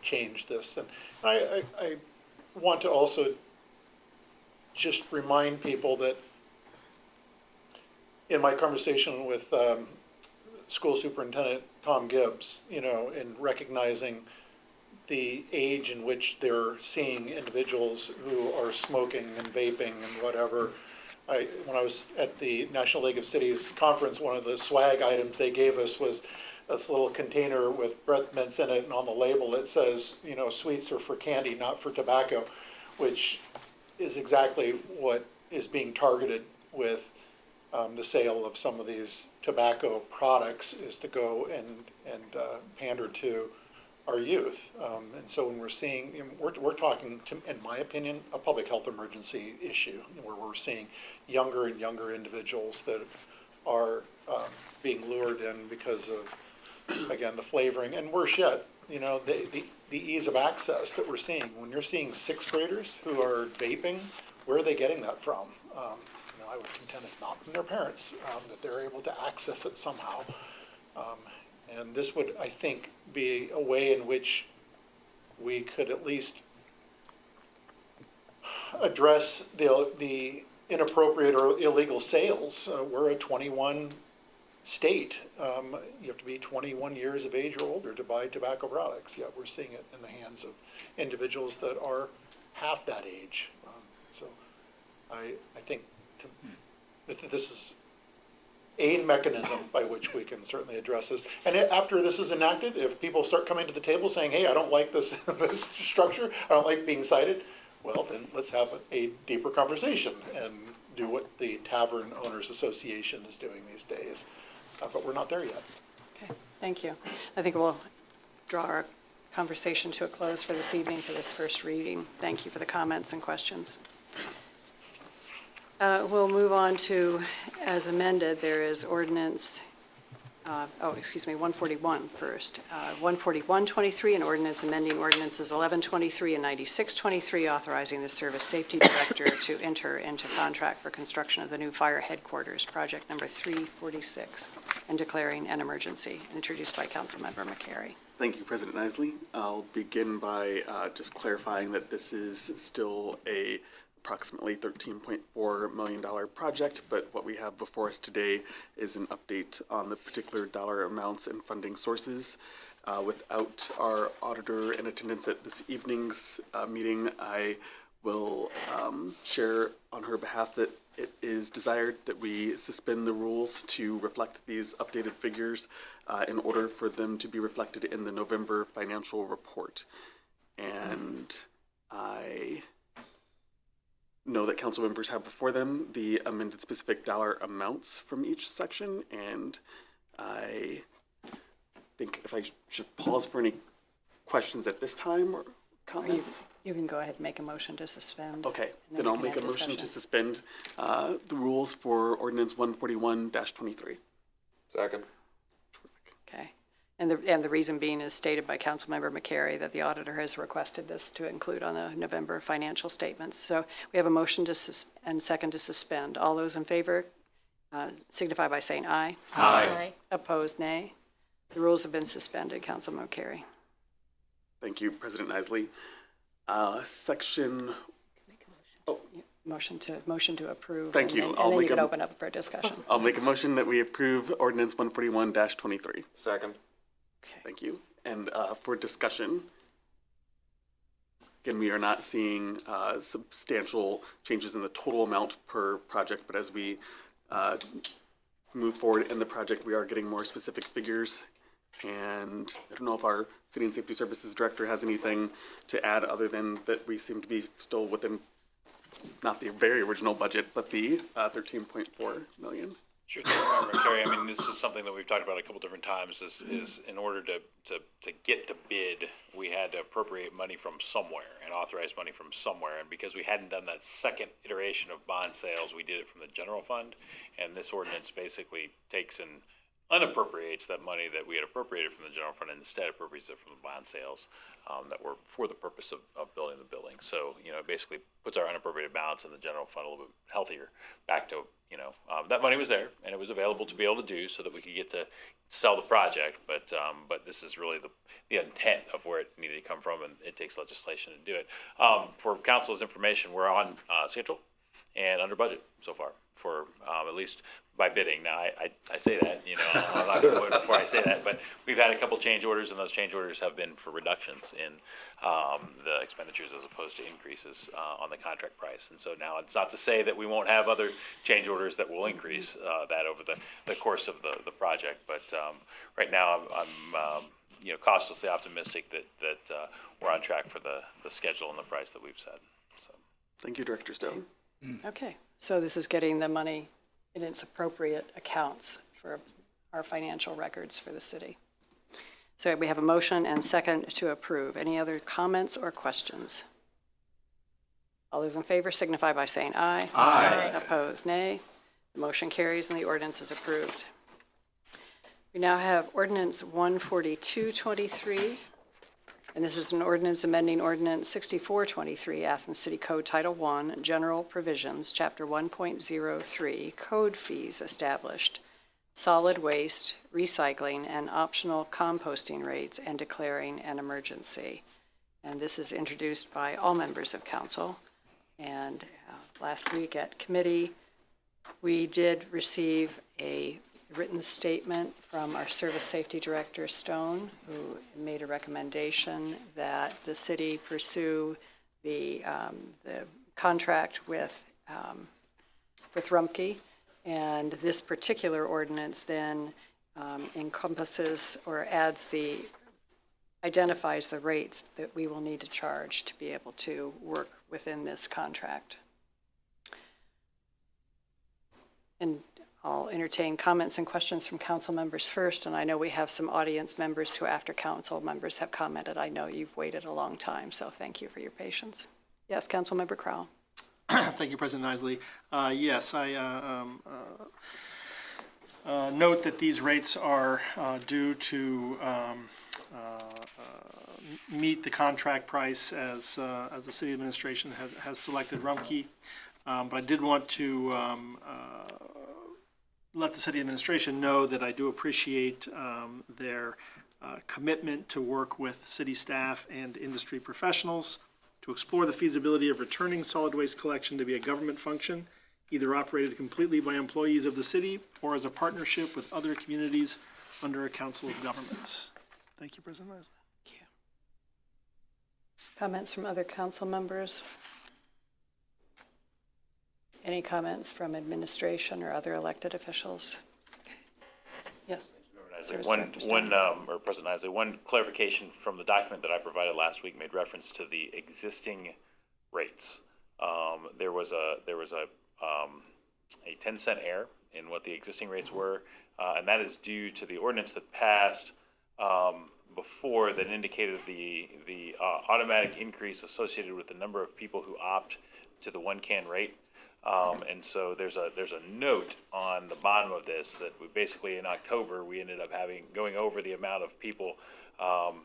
change this. And I want to also just remind people that in my conversation with School Superintendent Tom Gibbs, in recognizing the age in which they're seeing individuals who are smoking and vaping and whatever. When I was at the National League of Cities conference, one of the swag items they gave us was this little container with breath mints in it, and on the label it says, sweets are for candy, not for tobacco, which is exactly what is being targeted with the sale of some of these tobacco products, is to go and pander to our youth. And so when we're seeing, we're talking, in my opinion, a public health emergency issue, where we're seeing younger and younger individuals that are being lured in because of, again, the flavoring, and worse yet, the ease of access that we're seeing. When you're seeing sixth graders who are vaping, where are they getting that from? I would contend it's not from their parents, that they're able to access it somehow. And this would, I think, be a way in which we could at least address the inappropriate or illegal sales. We're a 21 state. You have to be 21 years of age or older to buy tobacco products. Yet we're seeing it in the hands of individuals that are half that age. So I think that this is a mechanism by which we can certainly address this. And after this is enacted, if people start coming to the table saying, hey, I don't like this, this structure, I don't like being cited, well, then let's have a deeper conversation and do what the Tavern Owners Association is doing these days. But we're not there yet. Okay, thank you. I think we'll draw our conversation to a close for this evening for this first reading. Thank you for the comments and questions. We'll move on to, as amended, there is ordinance, 141 first. 14123, an ordinance amending ordinances 1123 and 9623, authorizing the Service Safety Director to enter into contract for construction of the new fire headquarters, project number 346, and declaring an emergency, introduced by Councilmember McCary. Thank you, President Isley. I'll begin by just clarifying that this is still a approximately $13.4 million project, but what we have before us today is an update on the particular dollar amounts and funding sources. Without our auditor in attendance at this evening's meeting, I will share on her behalf that it is desired that we suspend the rules to reflect these updated figures in order for them to be reflected in the November financial report. And I know that council members have before them the amended specific dollar amounts from each section, and I think if I should pause for any questions at this time or comments. You can go ahead and make a motion to suspend. Okay, and then we I'll can make a have motion to discussion. suspend the rules for ordinance 141-23. Second. Okay. And the reason being is stated by Councilmember McCary that the auditor has requested this to include on the November financial statements. So we have a motion to and second to suspend. All those in favor signify by saying aye. Aye. Opposed, nay. The rules have been suspended, Councilmember McCary. Thank you, President Isley. Section, Motion to approve. Thank and you. then- I'll And then you make can a- open up for discussion. I'll make a motion that we approve ordinance 141-23. Second. Okay. Thank you. And for discussion, again, we are not seeing substantial changes in the total amount per project, but as we move forward in the project, we are getting more specific figures. And I don't know if our City and Safety Services Director has anything to add other than that we seem to be still within, not the very original budget, but the 13.4 million. Sure thing, Member Carey. I mean, this is something that we've talked about a couple different times, is in order to get to bid, we had to appropriate money from somewhere and authorize money from somewhere. And because we hadn't done that second iteration of bond sales, we did it from the general fund. And this ordinance basically takes and unappropriates that money that we had appropriated from the general fund and instead appropriates it from the bond sales that were for the purpose of building the building. So, you know, it basically puts our unappropriated balance in the general fund a little bit healthier back to, you know, that money was there and it was available to be able to do so that we could get to sell the project. But this is really the intent of where it needed to come from, and it takes legislation to do it. For council's information, we're on schedule and under budget so far for at least by bidding. Now, I say that, you know, I'm not gonna vote before I say that, but we've had a couple change orders, and those change orders have been for reductions in the expenditures as opposed to increases on the contract price. And so now it's not to say that we won't have other change orders that will increase that over the course of the project, but right now I'm you know, cautiously optimistic that we're on track for the schedule and the price that we've set. So. Thank you, Director Stone. Okay, so this is getting the money in its appropriate accounts for our financial records for the city. So we have a motion and second to approve. Any other comments or questions? All those in favor signify by saying aye. Aye. Opposed, nay. The motion carries and the ordinance is approved. We now have ordinance 14223. And this is an ordinance amending ordinance 6423, Athens City Code Title I, General Provisions, Chapter 1.03, Code Fees Established, Solid Waste, Recycling, and Optional Composting Rates, and declaring an emergency. And this is introduced by all members of council. And last week at committee, we did receive a written statement from our Service Safety Director, Stone, who made a recommendation that the city pursue the contract with Rumpke. And this particular ordinance then encompasses or identifies the rates that we will need to charge to be able to work within this contract. And I'll entertain comments and questions from council members first, and I know we have some audience members who, after council members have commented, I know you've waited a long time, so thank you for your patience. Yes, Councilmember Crowell. Thank you, President Isley. Yes, I note that these rates are due to meet the contract price as the city administration has selected Rumpke. But I did want to let the city administration know that I do appreciate their commitment to work with city staff and industry professionals to explore the feasibility of returning solid waste collection to be a government function, either operated completely by employees of the city or as a partnership with other communities under a council of governments. Thank you, President Isley. Thank you. Comments from other council members? Any comments from administration or other elected officials? Okay. Yes. Or President Isley, one clarification from the document that I provided last week made reference to the existing rates. There was a 10-cent error in what the existing rates were, and that is due to the ordinance that passed before that indicated the automatic increase associated with the number of people who opt to the 1-can rate. And so there's a note on the bottom of this that we basically in October we ended up going over the amount of people,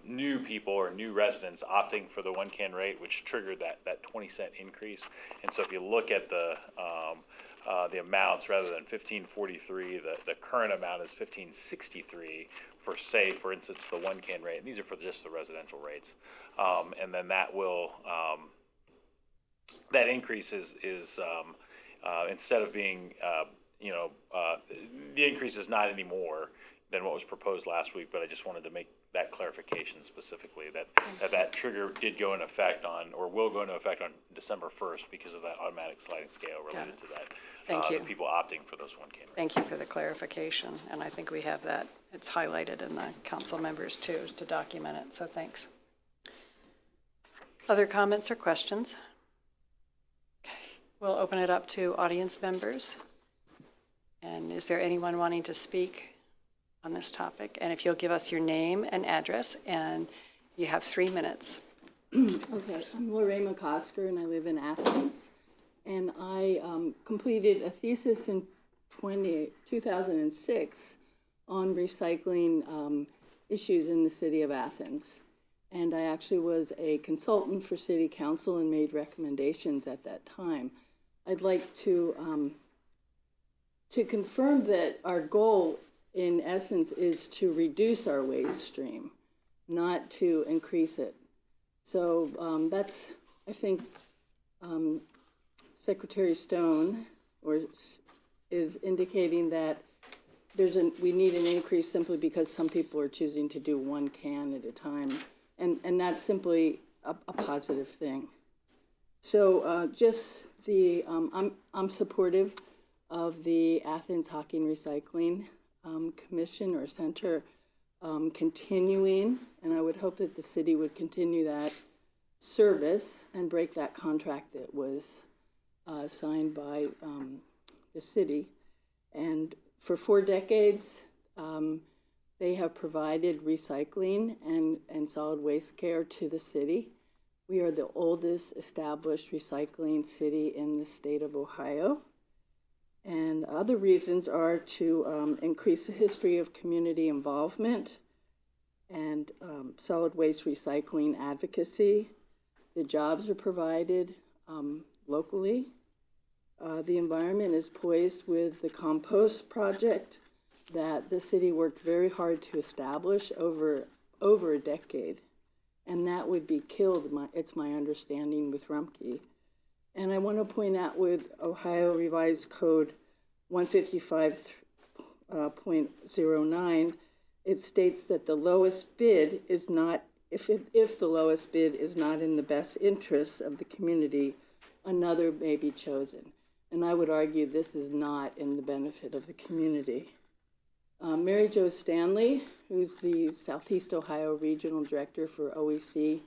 new people or new residents opting for the 1-can rate, which triggered that 20-cent increase. And so if you look at the amounts, rather than 1543, the current amount is 1563 for, say, for instance, the 1-can rate. And these are for just the residential rates. And then that will that increase is instead of being, the increase is not any more than what was proposed last week, but I just wanted to make that clarification specifically, that trigger did go into effect on, or will go into effect on December 1st because of that automatic sliding scale related to that. Thank you. The people opting for those 1-can rates. Thank you for the clarification, and I think we have that. It's highlighted in the council members too to document it, so thanks. Other comments or questions? Okay, we'll open it up to audience members. And is there anyone wanting to speak on this topic? And if you'll give us your name and address, and you have 3 minutes. Okay, I'm Lorraine McCosker, and I live in Athens. And I completed a thesis in 2006 on recycling issues in the city of Athens. And I actually was a consultant for city council and made recommendations at that time. I'd like to confirm that our goal, in essence, is to reduce our waste stream, not to increase it. So that's, I think, Secretary Stone is indicating that we need an increase simply because some people are choosing to do 1 can at a time. And that's simply a positive thing. So I'm supportive of the Athens Hockey and Recycling Commission or Center continuing, and I would hope that the city would continue that service and break that contract that was signed by the city. And for 4 decades, they have provided recycling and solid waste care to the city. We are the oldest established recycling city in the state of Ohio. And other reasons are to increase the history of community involvement and solid waste recycling advocacy. The jobs are provided locally. The environment is poised with the compost project that the city worked very hard to establish over a decade. And that would be killed, it's my understanding, with Rumpke. And I want to point out with Ohio Revised Code 155.09, it states that the lowest bid is not, if the lowest bid is not in the best interests of the community, another may be chosen. And I would argue this is not in the benefit of the community. Mary Jo Stanley, who's the Southeast Ohio Regional Director for OEC,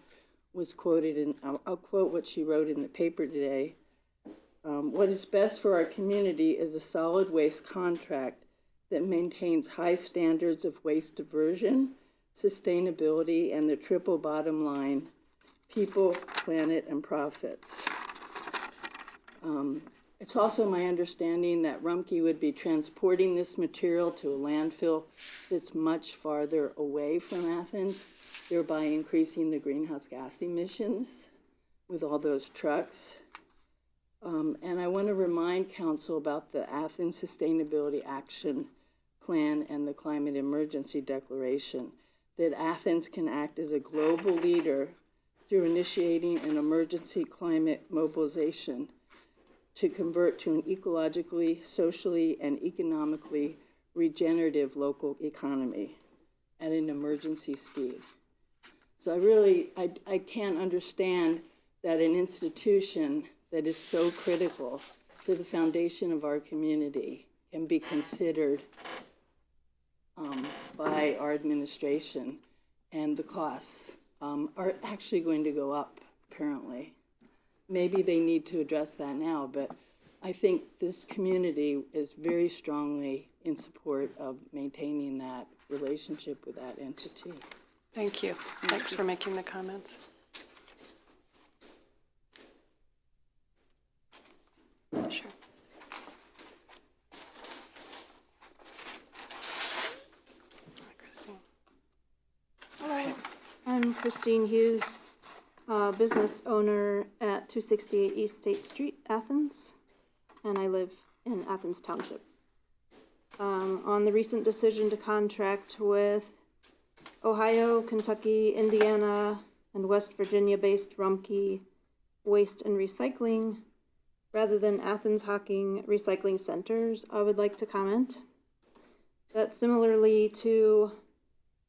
was quoted, and I'll quote what she wrote in the paper today. What is best for our community is a solid waste contract that maintains high standards of waste diversion, sustainability, and the triple bottom line, people, planet, and profits. It's also my understanding that Rumpke would be transporting this material to a landfill that's much farther away from Athens, thereby increasing the greenhouse gas emissions with all those trucks. And I want to remind Council about the Athens Sustainability Action Plan and the Climate Emergency Declaration, that Athens can act as a global leader through initiating an emergency climate mobilization to convert to an ecologically, socially, and economically regenerative local economy at an emergency speed. So I can't understand that an institution that is so critical to the foundation of our community can be considered by our administration, and the costs are actually going to go up, apparently. Maybe they need to address that now, but I think this community is very strongly in support of maintaining that relationship with that entity. Thank you. Thanks for making the comments. Sure. Christine. All right. I'm Christine Hughes, business owner at 268 East State Street, Athens, and I live in Athens Township. On the recent decision to contract with Ohio, Kentucky, Indiana, and West Virginia-based Rumpke Waste and Recycling, rather than Athens Hocking Recycling Centers, I would like to comment that similarly to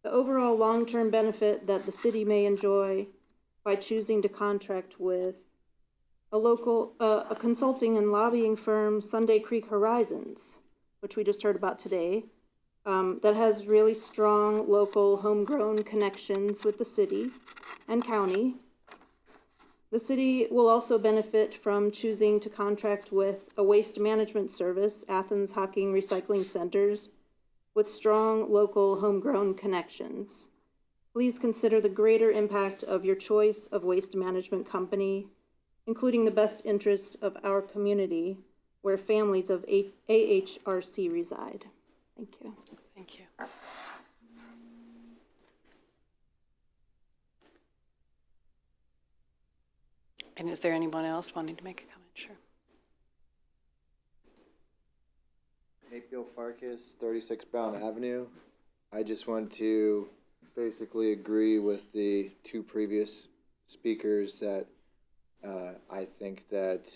the overall long-term benefit that the city may enjoy by choosing to contract with a consulting and lobbying firm, Sunday Creek Horizons, which we just heard about today, that has really strong local homegrown connections with the city and county. The city will also benefit from choosing to contract with a waste management service, Athens Hocking Recycling Centers, with strong local homegrown connections. Please consider the greater impact of your choice of waste management company, including the best interest of our community, where families of AHRC reside. Thank you. Thank you. And is there anyone else wanting to make a comment? Sure. Hey, Bill Farkas, 36 Brown Avenue. I just want to basically agree with the two previous speakers that I think that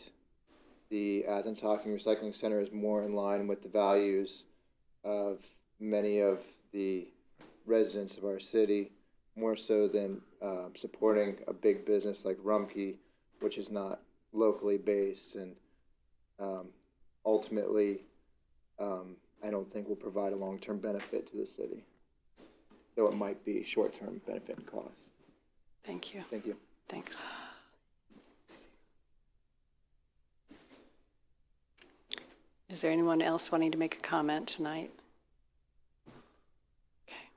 the Athens Hocking Recycling Center is more in line with the values of many of the residents of our city, more so than supporting a big business like Rumpke, which is not locally based, and ultimately I don't think will provide a long-term benefit to the city, though it might be short-term benefit and cost. Thank you. Thank you. Thanks. Is there anyone else wanting to make a comment tonight? Okay.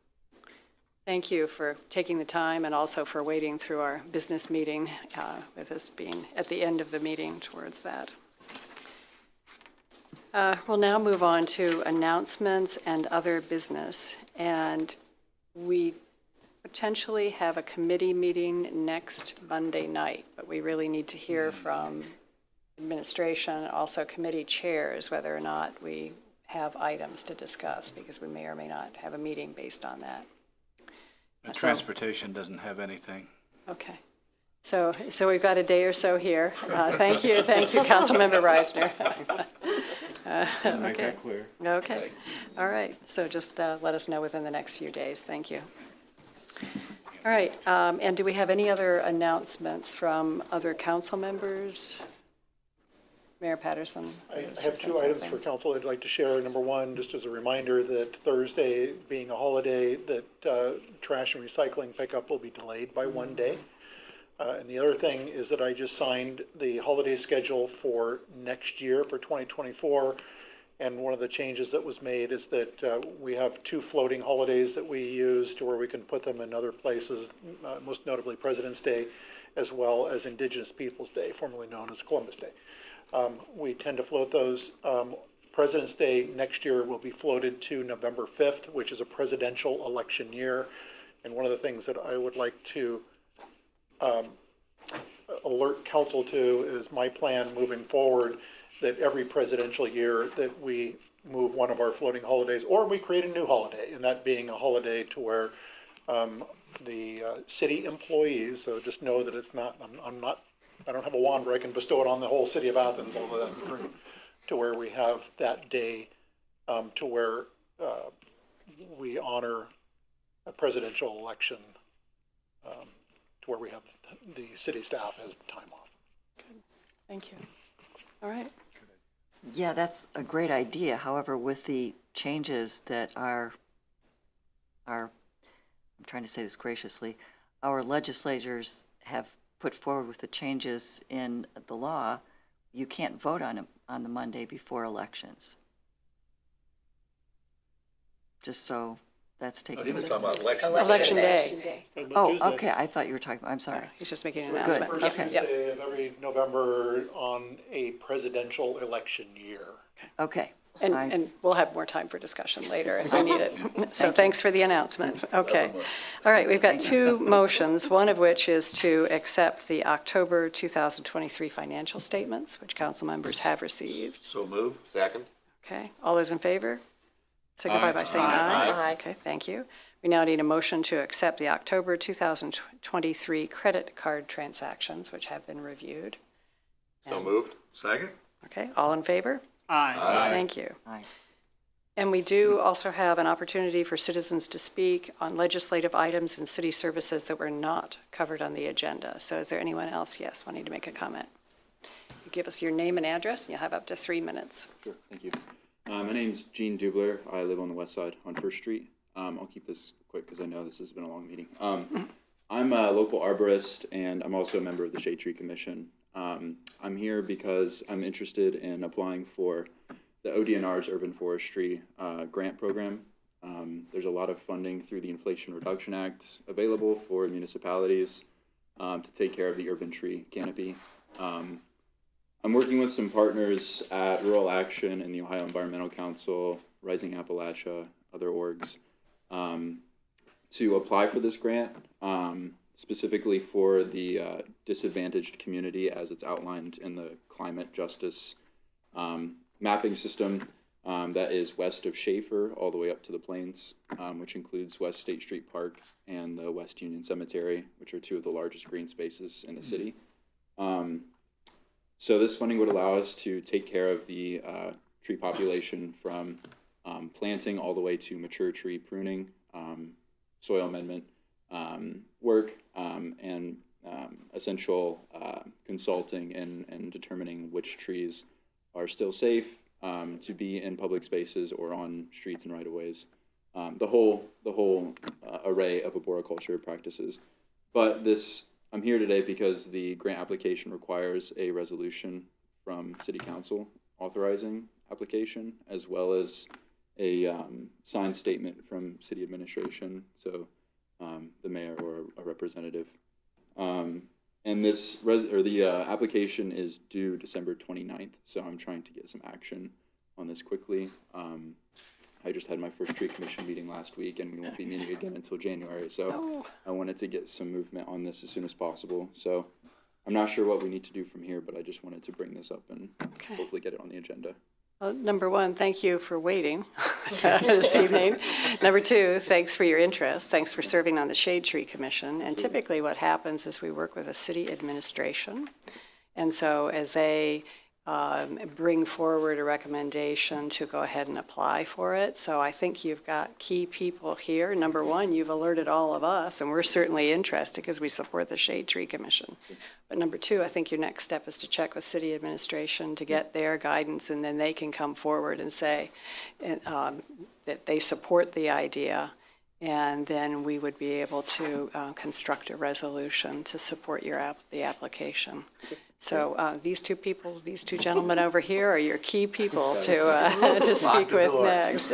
Thank you for taking the time and also for waiting through our business meeting, with us being at the end of the meeting towards that. We'll now move on to announcements and other business. And we potentially have a committee meeting next Monday night, but we really need to hear from administration, also committee chairs, whether or not we have items to discuss, because we may or may not have a meeting based on that. Transportation doesn't have anything. Okay. So we've got a day or so here. Thank you, Councilmember Reisner. Make that clear. Okay. All right. So just let us know within the next few days. Thank you. All right. And do we have any other announcements from other council members? Mayor Patterson. I have two items for council I'd like to share. Number one, just as a reminder that Thursday being a holiday, that trash and recycling pickup will be delayed by one day. And the other thing is that I just signed the holiday schedule for next year, for 2024. And one of the changes that was made is that we have 2 floating holidays that we use to where we can put them in other places, most notably President's Day, as well as Indigenous Peoples' Day, formerly known as Columbus Day. We tend to float those. President's Day next year will be floated to November 5th, which is a presidential election year. And one of the things that I would like to alert council to is my plan moving forward, that every presidential year that we move one of our floating holidays, or we create a new holiday, and that being a holiday to where the city employees, so just know that it's not, I don't have a wand where I can bestow it on the whole city of Athens, although that'd be great, to where we have that day to where we honor a presidential election, to where we have the city staff has the time off. Thank you. All right. Yeah, that's a great idea. However, with the changes that I'm trying to say this graciously, our legislators have put forward with the changes in the law, you can't vote on the Monday before elections. Just so that's taken. He was talking about election. Election day. Oh, okay, I thought you were talking, I'm sorry. He's just making an Good. announcement. First Okay. Tuesday of every November on a presidential election year. Okay. And we'll have more time for discussion later if we need it. So thanks for the announcement. Okay. All right, we've got 2 motions, one of which is to accept the October 2023 financial statements, which council members have received. So move. Second? Okay, all those in favor? Signify by saying aye. Okay, thank you. We now need a motion to accept the October 2023 credit card transactions, which have been reviewed. So moved? Second? Okay, all in favor? Aye. Thank you. Aye. And we do also have an opportunity for citizens to speak on legislative items and city services that were not covered on the agenda. So is there anyone else, yes, wanting to make a comment? You give us your name and address, and you'll have up to 3 minutes. Sure, thank you. My name's Gene Dubler. I live on the west side on First Street. I'll keep this quick because I know this has been a long meeting. I'm a local arborist, and I'm also a member of the Shade Tree Commission. I'm here because I'm interested in applying for the ODNR's Urban Forestry grant program. There's a lot of funding through the Inflation Reduction Act available for municipalities to take care of the urban tree canopy. I'm working with some partners at Rural Action and the Ohio Environmental Council, Rising Appalachia, other orgs, to apply for this grant, specifically for the disadvantaged community as it's outlined in the climate justice mapping system that is west of Schaefer all the way up to the plains, which includes West State Street Park and the West Union Cemetery, which are 2 of the largest green spaces in the city. So this funding would allow us to take care of the tree population from planting all the way to mature tree pruning, soil amendment work, and essential consulting and determining which trees are still safe to be in public spaces or on streets and right-of-ways. The whole array of arboriculture practices. But I'm here today because the grant application requires a resolution from City Council authorizing application, as well as a signed statement from City Administration, so the mayor or a representative. And the application is due December 29th, so I'm trying to get some action on this quickly. I just had my first tree commission meeting last week, and we won't be meeting again until January, so I wanted to get some movement on this as soon as possible. So I'm not sure what we need to do from here, but I just wanted to bring this up and hopefully get it on the agenda. Well, number 1, thank you for waiting this evening. Number 2, thanks for your interest. Thanks for serving on the Shade Tree Commission. And typically what happens is we work with a city administration. And so as they bring forward a recommendation to go ahead and apply for it. So I think you've got key people here. Number 1, you've alerted all of us, and we're certainly interested because we support the Shade Tree Commission. But number 2, I think your next step is to check with city administration to get their guidance, and then they can come forward and say that they support the idea And then we would be able to construct a resolution to support the application. So these two gentlemen over here are your key people to speak with next.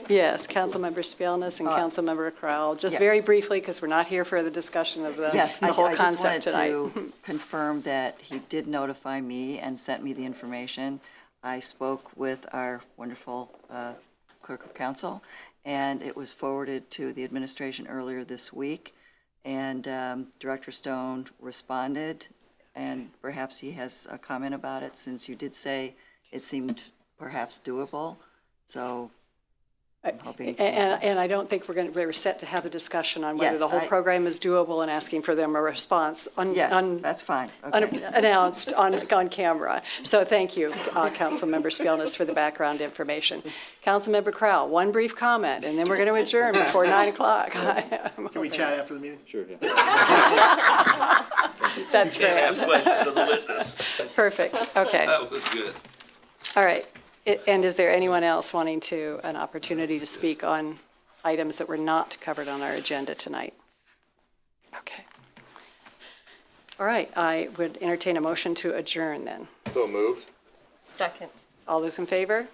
Yes, Councilmember Spielness and Councilmember Crowell. Just very briefly, because we're not here for the discussion of the whole concept tonight. I just wanted to confirm that he did notify me and sent me the information. I spoke with our wonderful clerk of council, and it was forwarded to the administration earlier this week. And Director Stone responded, and perhaps he has a comment about it, since you did say it seemed perhaps doable. So I'm hoping. And I don't think we're set to have a discussion on whether Yes, the whole program is doable and asking for them a response Yes, that's fine. Okay. unannounced on camera. So thank you, Councilmember Spielness, for the background information. Councilmember Crowell, one brief comment, and then we're going to adjourn before 9 o'clock. Can we chat after the meeting? Sure, yeah. That's Can't great. ask questions of the witness. Perfect, okay. That was good. All right. And is there anyone else wanting an opportunity to speak on items that were not covered on our agenda tonight? Okay. All right, I would entertain a motion to adjourn then. So moved. Second. All those in favor?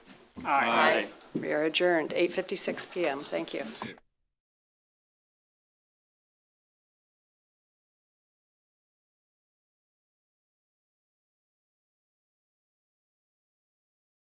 Aye. We are adjourned, 8:56 PM. Thank you.